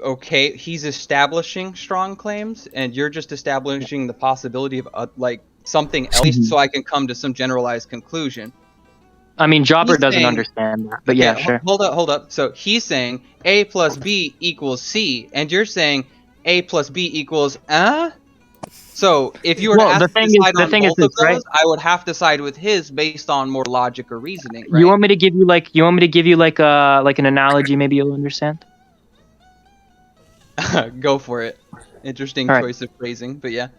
Okay, he's establishing strong claims, and you're just establishing the possibility of like something else, so I can come to some generalized conclusion. I mean, Jobber He's doesn't saying- understand that, but Okay, yeah, sure. Hold up. So he's saying A plus B equals C, and you're saying A plus B equals So if you were to Well, ask the to thing is- decide the on thing is both of this, right? those, I would have to side with his based on more logic or reasoning, right? You want me to give you like an analogy? Maybe you'll understand. Go for it. Interesting All right. choice of phrasing, but yeah.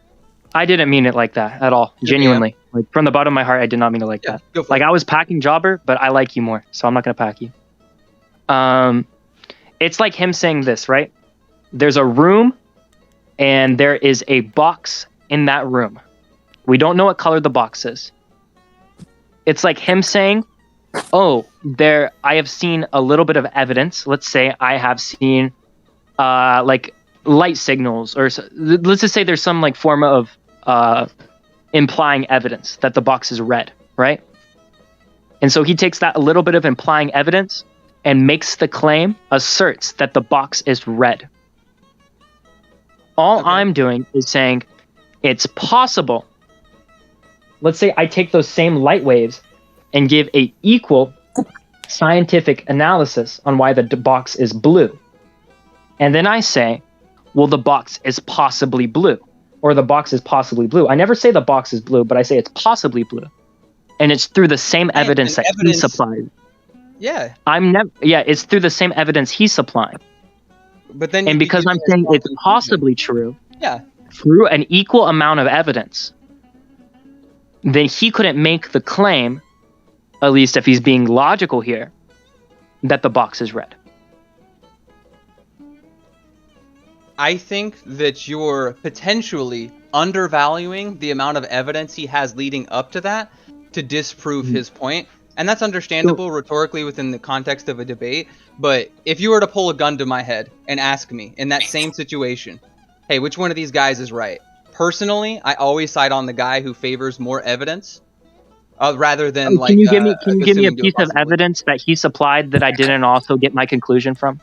I didn't mean it like that at all. Yeah. Genuinely, like from the bottom of my heart, I did not mean it like Yeah, that. go for Like it. I was packing Jobber, but I like you more, so I'm not gonna pack you. It's like him saying this, right? There's a room, and there is a box in that room. We don't know what color the box is. It's like him saying, "Oh, I have seen a little bit of evidence. Let's say I have seen, like light signals, or let's just say there's some like form of implying evidence that the box is red, right? And so he takes that a little bit of implying evidence and makes the claim, asserts that the box is red. All Okay. I'm doing is saying it's possible. Let's say I take those same light waves and give a equal scientific analysis on why the box is blue. And then I say, well, the box is possibly blue, or the box is possibly blue. I never say the box is blue, but I say it's possibly blue. And it's through the same evidence and that he evidence- supplied. Yeah, It's through the same evidence he's supplying. but then And because I'm saying it's possibly true, Yeah. through an equal amount of evidence, then he couldn't make the claim, at least if he's being logical here, that the box is red. I think that you're potentially undervaluing the amount of evidence he has leading up to that to disprove his point. And that's understandable rhetorically within the context of a debate. But if you were to pull a gun to my head and ask me in that same situation, hey, which one of these guys is right? Personally, I always side on the guy who favors more evidence rather than Can you give me a assuming to piece of possibly. evidence that he supplied that I didn't also get my conclusion from?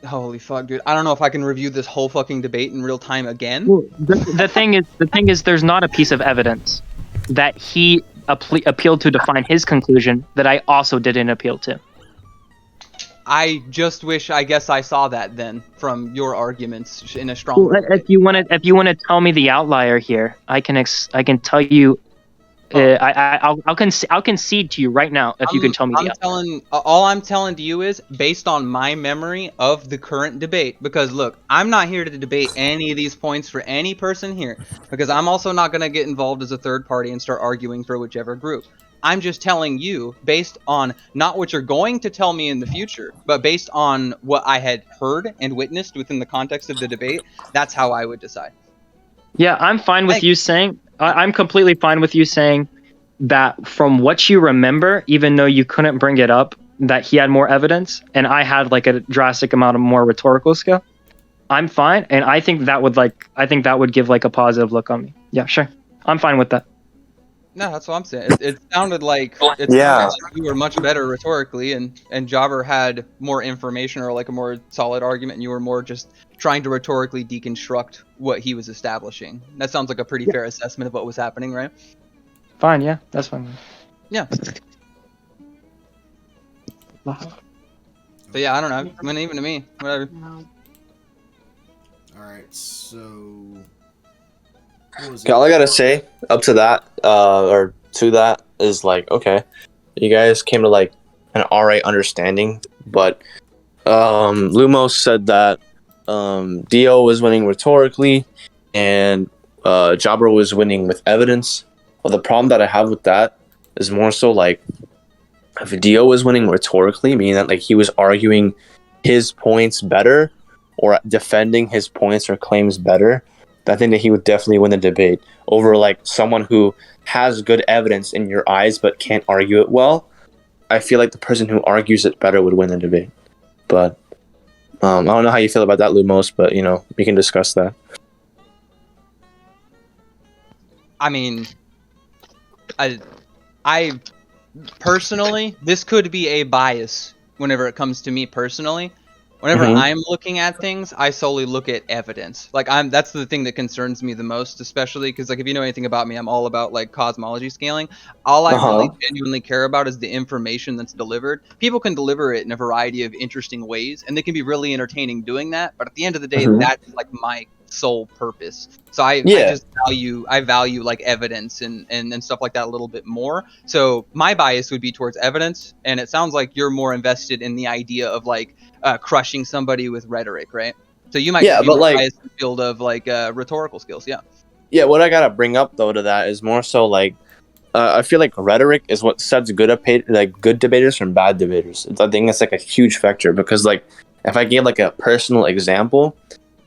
Holy fuck, dude! I don't know if I can review this whole fucking debate in real time again. Well, the thing is, there's not a piece of evidence that he appealed to define his conclusion that I also didn't appeal to. I just wish, I guess, I saw that then from your arguments in a strong. Well, if you want to tell me the outlier here, I can tell you. I'll concede to you right now if you can tell me the outlier. All I'm telling to you is based on my memory of the current debate. Because look, I'm not here to debate any of these points for any person here, because I'm also not going to get involved as a third party and start arguing for whichever group. I'm just telling you based on not what you're going to tell me in the future, but based on what I had heard and witnessed within the context of the debate. That's how I would decide. Yeah, I'm fine with you saying. I'm completely fine with you saying that from what you remember, even though you couldn't bring it up, that he had more evidence and I had like a drastic amount of more rhetorical skill. I'm fine, and I think that would give like a positive look on me. Yeah, sure, I'm fine with that. No, that's what I'm saying. It sounded like sounded like you were much better rhetorically, and Jobber had more information or like a more solid argument, and you were more just trying to rhetorically deconstruct what he was establishing. That sounds like a pretty fair assessment of what was happening, right? Fine, yeah, that's fine. Yeah. But yeah, I don't know. I mean, even to me, whatever. Alright, so... All I gotta say up to that, or to that, is like, okay, you guys came to like an alright understanding, but Lumos said that Dio was winning rhetorically and Jobber was winning with evidence. Well, the problem that I have with that is more so like, if Dio was winning rhetorically, meaning that like he was arguing his points better or defending his points or claims better, I think that he would definitely win the debate over like someone who has good evidence in your eyes but can't argue it well. I feel like the person who argues it better would win the debate. But I don't know how you feel about that, Lumos, but you know, we can discuss that. I mean, I personally, this could be a bias whenever it comes to me personally. Whenever I'm looking at things, I solely look at evidence. Like that's the thing that concerns me the most, especially because like if you know anything about me, I'm all about like cosmology scaling. All I really genuinely care about is the information that's delivered. People can deliver it in a variety of interesting ways, and they can be really entertaining doing that. But at the end of the day, that's like my sole purpose. So I just value like evidence and stuff like that a little bit more. So my bias would be towards evidence, and it sounds like you're more invested in the idea of like crushing somebody with rhetoric, right? So you might be more biased in the field of like rhetorical skills. Yeah, what I gotta bring up though to that is more so like I feel like rhetoric is what sets good debaters from bad debaters. I think it's like a huge factor, because like if I gave like a personal example,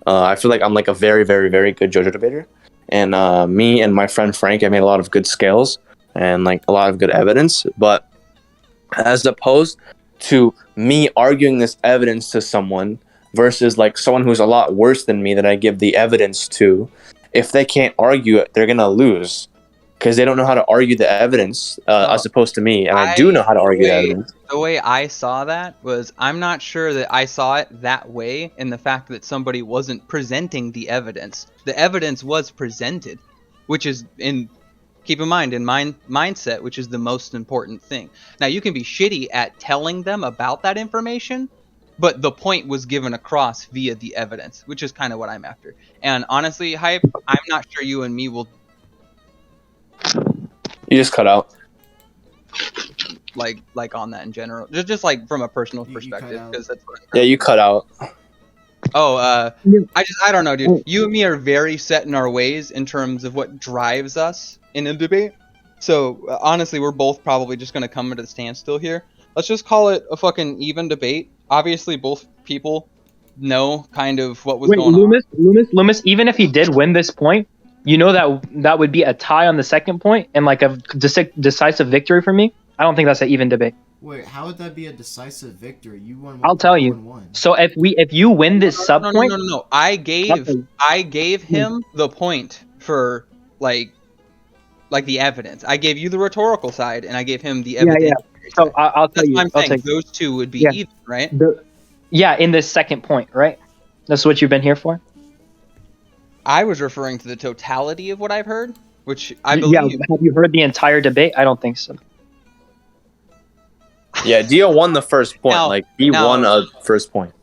I feel like I'm like a very, very, very good JoJo debater, and me and my friend Frank have made a lot of good scales and like a lot of good evidence. But as opposed to me arguing this evidence to someone versus like someone who's a lot worse than me that I give the evidence to, if they can't argue it, they're gonna lose because they don't know how to argue the evidence as opposed to me, and I do know how to argue the evidence. The way I saw that was, I'm not sure that I saw it that way in the fact that somebody wasn't presenting the evidence. The evidence was presented, which is keep in mind, in mindset, which is the most important thing. Now, you can be shitty at telling them about that information, but the point was given across via the evidence, which is kind of what I'm after. And honestly, Hype, I'm not sure you and me will... You just cut out. Like on that in general. Just like from a personal perspective. Because that's what you cut out. Oh, I don't know, dude. You and me are very set in our ways in terms of what drives us in a debate. So, honestly, we're both probably just going to come to a standstill here. Let's just call it a fucking even debate. Obviously, both people know kind of what was going on. Loomis, even if he did win this point, you know that would be a tie on the second point and like a decisive victory for me. I don't think that's an even debate. Wait, how would that be a decisive victory? You won. I'll tell you. Won. So if you win this sub point, No. I gave him the point for like the evidence. I gave you the rhetorical side, and I gave him the evidence. Yeah. So I'll tell you. I'm saying those two would be even, right? In this second point, right? That's what you've been here for. I was referring to the totality of what I've heard, which I believe. Yeah, have you heard the entire debate? I don't think so. Yeah, Dio won the first point. He won a first point.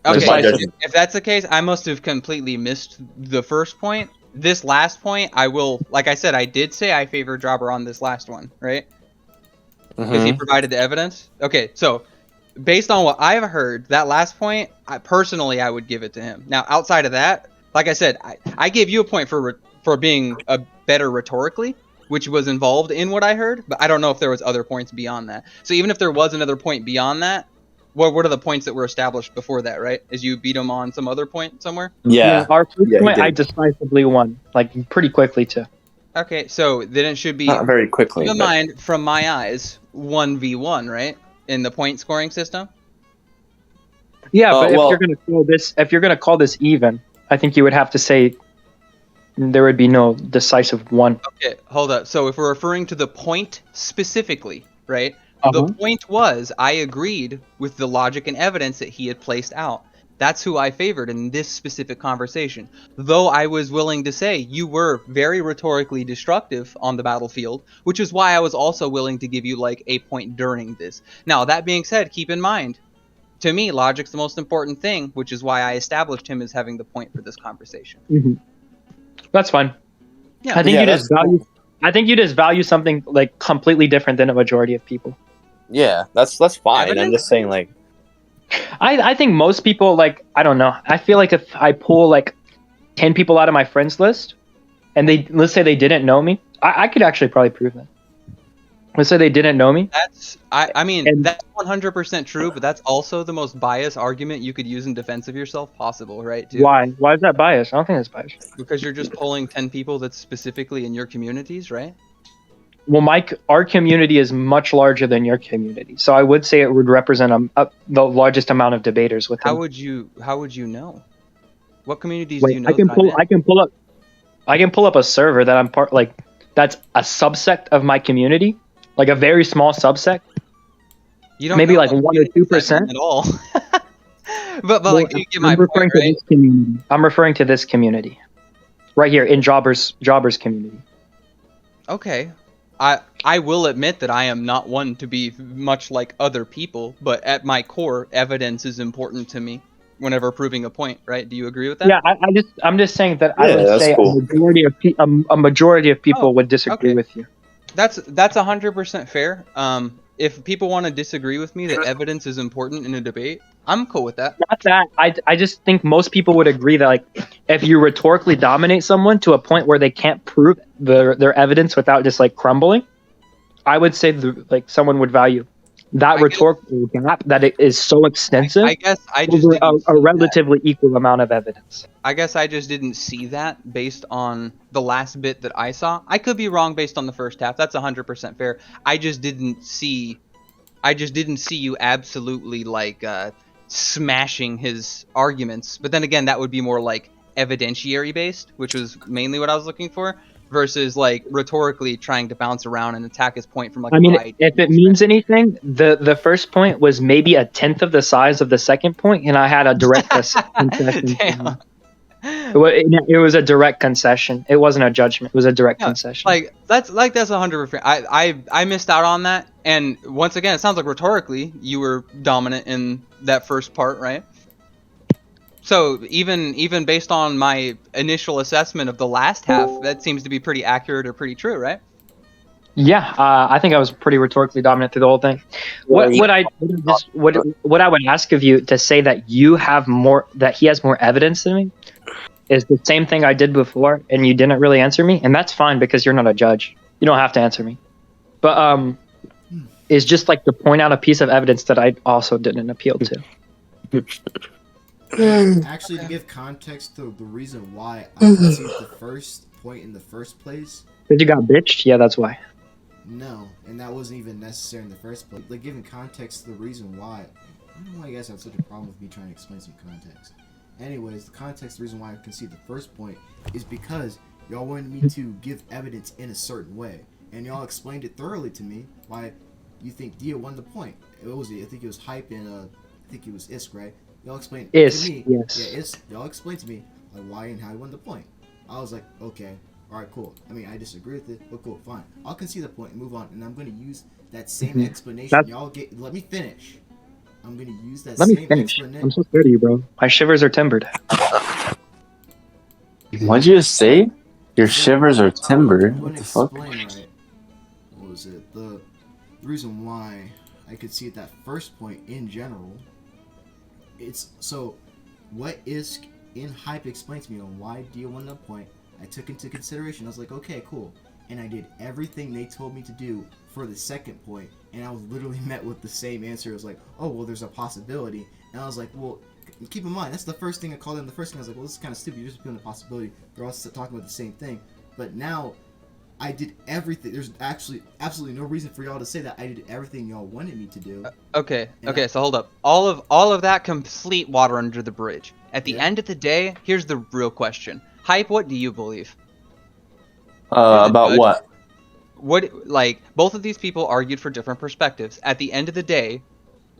Okay, if that's the case, I must have completely missed the first point. This last point, I will, like I said, I did say I favor Jobber on this last one, right? Because he provided the evidence. Okay, so based on what I've heard, that last point, I would give it to him. Now, outside of that, like I said, I gave you a point for being a better rhetorically, which was involved in what I heard, but I don't know if there was other points beyond that. So even if there was another point beyond that, what are the points that were established before that, right? Is you beat him on some other point somewhere? Yeah. Our first point, I decisively won, like pretty quickly too. Okay, so then it should be not very quickly. Keep in mind, from my eyes, 1v1, right? In the point scoring system. Yeah, but if you're gonna call this even, I think you would have to say there would be no decisive one. Okay, hold up. So if we're referring to the point specifically, right? The point was I agreed with the logic and evidence that he had placed out. That's who I favored in this specific conversation. Though I was willing to say you were very rhetorically destructive on the battlefield, which is why I was also willing to give you like a point during this. Now, that being said, keep in mind, to me, logic's the most important thing, which is why I established him as having the point for this conversation. That's fine. Yeah, I think you just value something like completely different than a majority of people. Yeah, that's fine. Evidence? I'm just saying, like, I think most people, like, I don't know. I feel like if I pull like 10 people out of my friends list, and let's say they didn't know me, I could actually probably prove that. Let's say they didn't know me. That's 100% true, but that's also the most biased argument you could use in defense of yourself possible, right? Dude? Why? Why is that biased? I don't think it's biased. Because you're just pulling 10 people that's specifically in your communities, right? Well, our community is much larger than your community, so I would say it would represent the largest amount of debaters within. How would you know? What communities do you know? I can pull up a server that I'm part, like, that's a subsect of my community, like a very small subsect. You don't maybe know like 1 or 2% at all. but like, you get my point, right? I'm referring to this community, right here in Jobber's community. Okay. I will admit that I am not one to be much like other people, but at my core, evidence is important to me whenever proving a point, right? Do you agree with that? Yeah, I'm just saying that I would say cool. a majority of people would disagree with you. That's 100% fair. If people want to disagree with me that evidence is important in a debate, I'm cool with that. Not that. I just think most people would agree that, like, if you rhetorically dominate someone to a point where they can't prove their evidence without just like crumbling, I would say someone would value that rhetorical gap that it is so extensive. I guess I just over a relatively equal amount of evidence. I guess I just didn't see that based on the last bit that I saw. I could be wrong based on the first half. That's 100% fair. I just didn't see you absolutely like smashing his arguments. But then again, that would be more like evidentiary based, which was mainly what I was looking for, versus like rhetorically trying to bounce around and attack his point from like. I mean, if it means anything, the first point was maybe a tenth of the size of the second point, and I had a direct concession. Damn. It was a direct concession. It wasn't a judgment. It was a direct concession. Like that's 100%. I missed out on that. And once again, it sounds like rhetorically you were dominant in that first part, right? So even based on my initial assessment of the last half, that seems to be pretty accurate or pretty true, right? Yeah, I think I was pretty rhetorically dominant through the whole thing. What I would ask of you to say that he has more evidence than me is the same thing I did before, and you didn't really answer me, and that's fine because you're not a judge. You don't have to answer me. But is just like to point out a piece of evidence that I also didn't appeal to. Actually, to give context to the reason why I received the first point in the first place. Did you got bitched? Yeah, that's why. No, and that wasn't even necessary in the first place. Like, giving context to the reason why. I don't know why you guys have such a problem with me trying to explain some context. Anyways, the context, the reason why I concede the first point is because y'all wanted me to give evidence in a certain way. And y'all explained it thoroughly to me why you think Dia won the point. I think it was Hype and I think it was Isk, right? Y'all explained to me. Yes. Yeah, Isk. Y'all explained to me why and how he won the point. I was like, okay, all right, cool. I mean, I disagree with it, but cool, fine. I'll concede the point and move on. And I'm gonna use that same explanation. Y'all get. Let me finish. I'm gonna use that Let same me finish. explanation. I'm so scared of you, bro. My shivers are timbered. What'd you just say? Your shivers are timbered. I'm What gonna the fuck? explain, right? What was it? The reason why I could see that first point in general. It's so what Isk in Hype explained to me on why Dia won that point. I took into consideration. I was like, okay, cool. And I did everything they told me to do for the second point, and I was literally met with the same answer. It was like, oh, well, there's a possibility. And I was like, well, keep in mind, that's the first thing I called in. The first thing I was like, well, this is kind of stupid. You're just putting a possibility. They're all talking about the same thing. But now, I did everything. There's actually absolutely no reason for y'all to say that I did everything y'all wanted me to do. Okay, so hold up. All of that complete water under the bridge. At the end of the day, here's the real question. Hype, what do you believe? About what? What, like, both of these people argued for different perspectives. At the end of the day,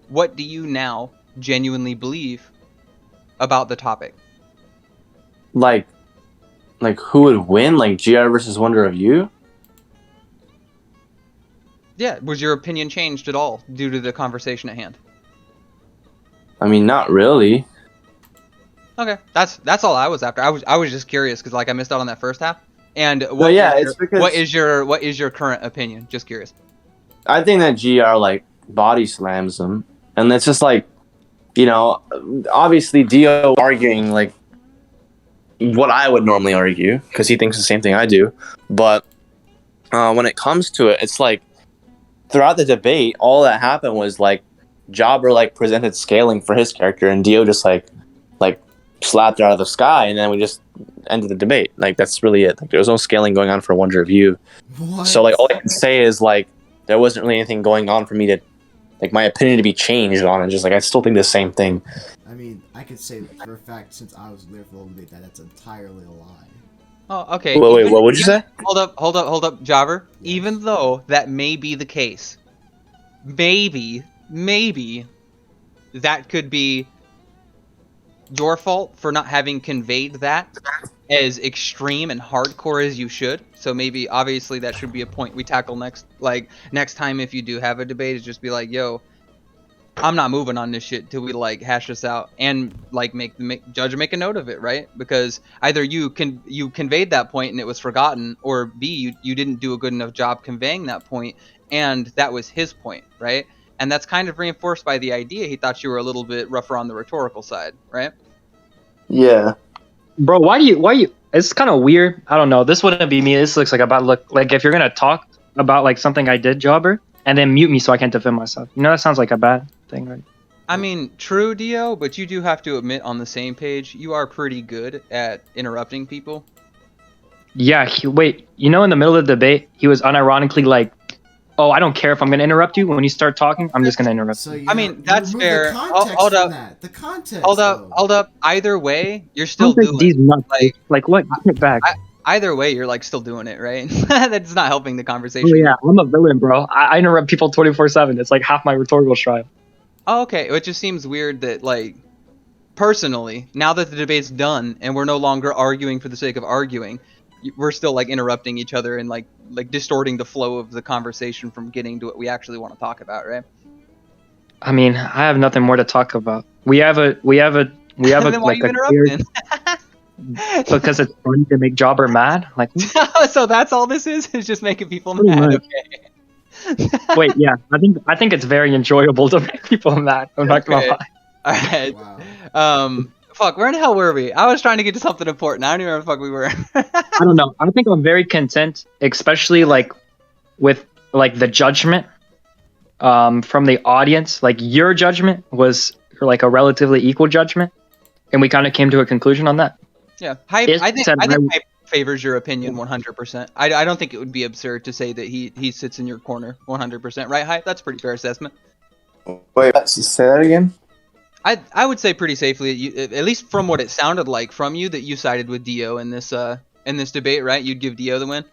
what do you now genuinely believe about the topic? Like who would win? Like GR versus Wonder of You? Yeah, was your opinion changed at all due to the conversation at hand? I mean, not really. Okay, that's all I was after. I was just curious because like I missed out on that first half. And what is your current opinion? Just curious. I think that GR like body slams him, and that's just like, you know, obviously Dio arguing like what I would normally argue because he thinks the same thing I do. But when it comes to it, it's like throughout the debate, all that happened was like Jobber like presented scaling for his character, and Dio just like slapped it out of the sky, and then we just ended the debate. Like that's really it. Like, there was no scaling going on for Wonder of You. What? So like all I can say is like there wasn't really anything going on for me to like my opinion to be changed on it. Just like I still think the same thing. I mean, I could say for a fact, since I was there for the whole debate, that's entirely a lie. Oh, okay. Wait, what would you say? Hold up, Jobber. Yes. Even though that may be the case, maybe that could be your fault for not having conveyed that as extreme and hardcore as you should. So maybe, obviously, that should be a point we tackle next time if you do have a debate. Is just be like, yo, I'm not moving on this shit till we like hash this out and like make judge make a note of it, right? Because either you conveyed that point and it was forgotten, or B, you didn't do a good enough job conveying that point and that was his point, right? And that's kind of reinforced by the idea he thought you were a little bit rougher on the rhetorical side, right? Yeah. Bro, why you it's kind of weird. I don't know. This wouldn't be me. This looks like a bad look. Like if you're going to talk about like something I did, Jobber, and then mute me so I can't defend myself. You know, that sounds like a bad thing, right? I mean, true, Dio, but you do have to admit on the same page, you are pretty good at interrupting people. Yeah, wait, you know, in the middle of the debate, he was unironically like, oh, I don't care if I'm going to interrupt you. When you start talking, I'm just going to interrupt So you. I mean, that's fair. The context Hold from up. that. The context. Hold up. Either way, you're still doing These nuts, like what? Get it back. either way, you're like still doing it, right? That's not helping the conversation. Oh, yeah, I'm a villain, bro. I interrupt people 24/7. It's like half my rhetorical style. Oh, okay. It just seems weird that, like, personally, now that the debate's done and we're no longer arguing for the sake of arguing, we're still like interrupting each other and like distorting the flow of the conversation from getting to what we actually want to talk about, right? I mean, I have nothing more to talk about. We have a then why like you a interrupting? because it's funny to make Jobber mad. Like, So that's all this is just making people Pretty mad. much. Okay. wait, yeah, I think it's very enjoyable to make people mad. I'm not gonna Okay. lie. All right. Wow. Fuck, where in the hell were we? I was trying to get to something important. I don't even know where the fuck we were. I don't know. I think I'm very content, especially like with like the judgment from the audience. Like your judgment was like a relatively equal judgment, and we kind of came to a conclusion on that. Yeah, Hype. It I think said Hype favors your opinion 100%. I don't think it would be absurd to say that he sits in your corner 100%, right, Hype? That's a pretty fair assessment. Wait, say that again. I would say pretty safely, at least from what it sounded like from you, that you sided with Dio in this debate, right? You'd give Dio the win.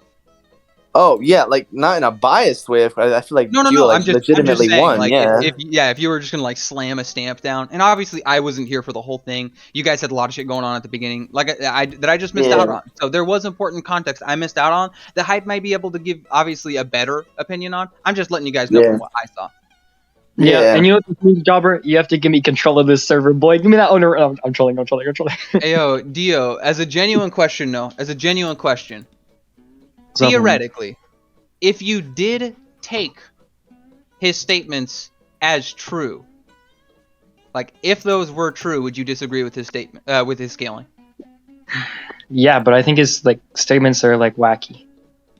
Oh yeah, like not in a biased way. I feel like No. Dio, like, I'm just legitimately saying, won. like, Yeah. if you were just gonna like slam a stamp down, and obviously I wasn't here for the whole thing. You guys had a lot of shit going on at the beginning, like I just missed out on. So there was important context I missed out on. The Hype might be able to give obviously a better opinion on. I'm just letting you guys know from what I saw. Yeah, and you know what this means, Jobber? You have to give me control of this server, boy. Give me that owner. Oh, I'm trolling. Ayo, Dio, as a genuine question, theoretically, if you did take his statements as true, like if those were true, would you disagree with his statement, with his scaling? Yeah, but I think his like statements are like wacky.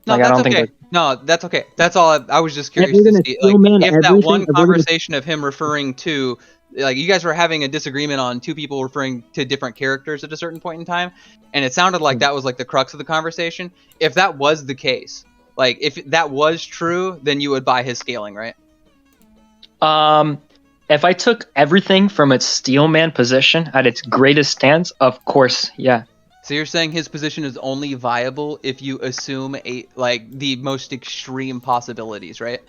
No, like, that's I don't okay. think No, that's okay. That's all. I was just curious we're to gonna see, steel like, man if that everything, one if we're gonna- conversation of him referring to, like, you guys were having a disagreement on two people referring to different characters at a certain point in time, and it sounded like that was like the crux of the conversation. If that was the case, like, if that was true, then you would buy his scaling, right? If I took everything from its steelman position at its greatest stance, of course, yeah. So you're saying his position is only viable if you assume the most extreme possibilities, right?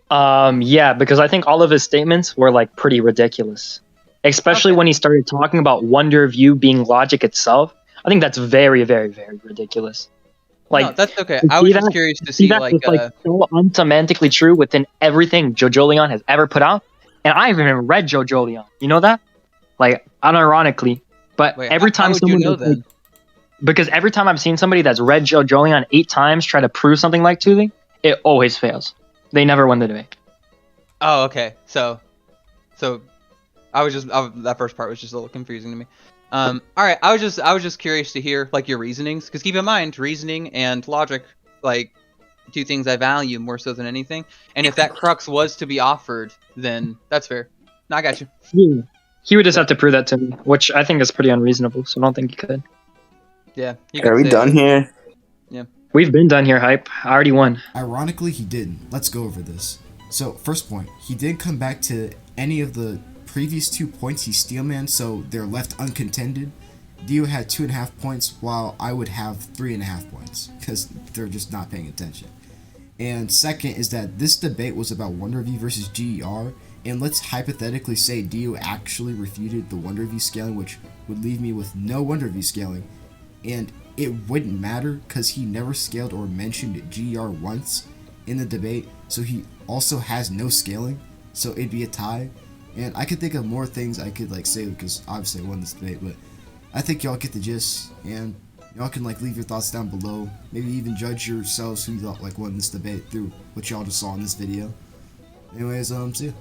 Yeah, because I think all of his statements were like pretty ridiculous. Especially when he started talking about Wonder View being logic itself. I think that's very, very, very ridiculous. Like, no, that's okay. I was just curious to see that like, is, so unsemantically true within everything JoJolion has ever put out. And I haven't even read JoJolion. You know that? Like, unironically. But wait, every time how would someone you know then? because every time I've seen somebody that's read JoJolion 8 times try to prove something like to me, it always fails. They never win the debate. Oh, okay. So that first part was just a little confusing to me. All right. I was just curious to hear like your reasonings, because keep in mind, reasoning and logic, like, two things I value more so than anything. And if that crux was to be offered, then that's fair. No, I got you. Yeah. He would just have to prove that to me, which I think is pretty unreasonable. So I don't think he could. Yeah. Are we done here? Yeah. We've been done here, Hype. I already won. Ironically, he didn't. Let's go over this. So, first point, he didn't come back to any of the previous 2 points he steelman, so they're left uncontended. Dio had 2.5 points, while I would have 3.5 points, because they're just not paying attention. And second is that this debate was about Wonder V versus GER, and let's hypothetically say Dio actually refuted the Wonder V scaling, which would leave me with no Wonder V scaling, and it wouldn't matter because he never scaled or mentioned GER once in the debate, so he also has no scaling, so it'd be a tie. And I could think of more things I could like say, because obviously I won this debate, but I think y'all get the gist, and y'all can like leave your thoughts down below, maybe even judge yourselves who you thought like won this debate through what y'all just saw in this video. Anyways, see ya.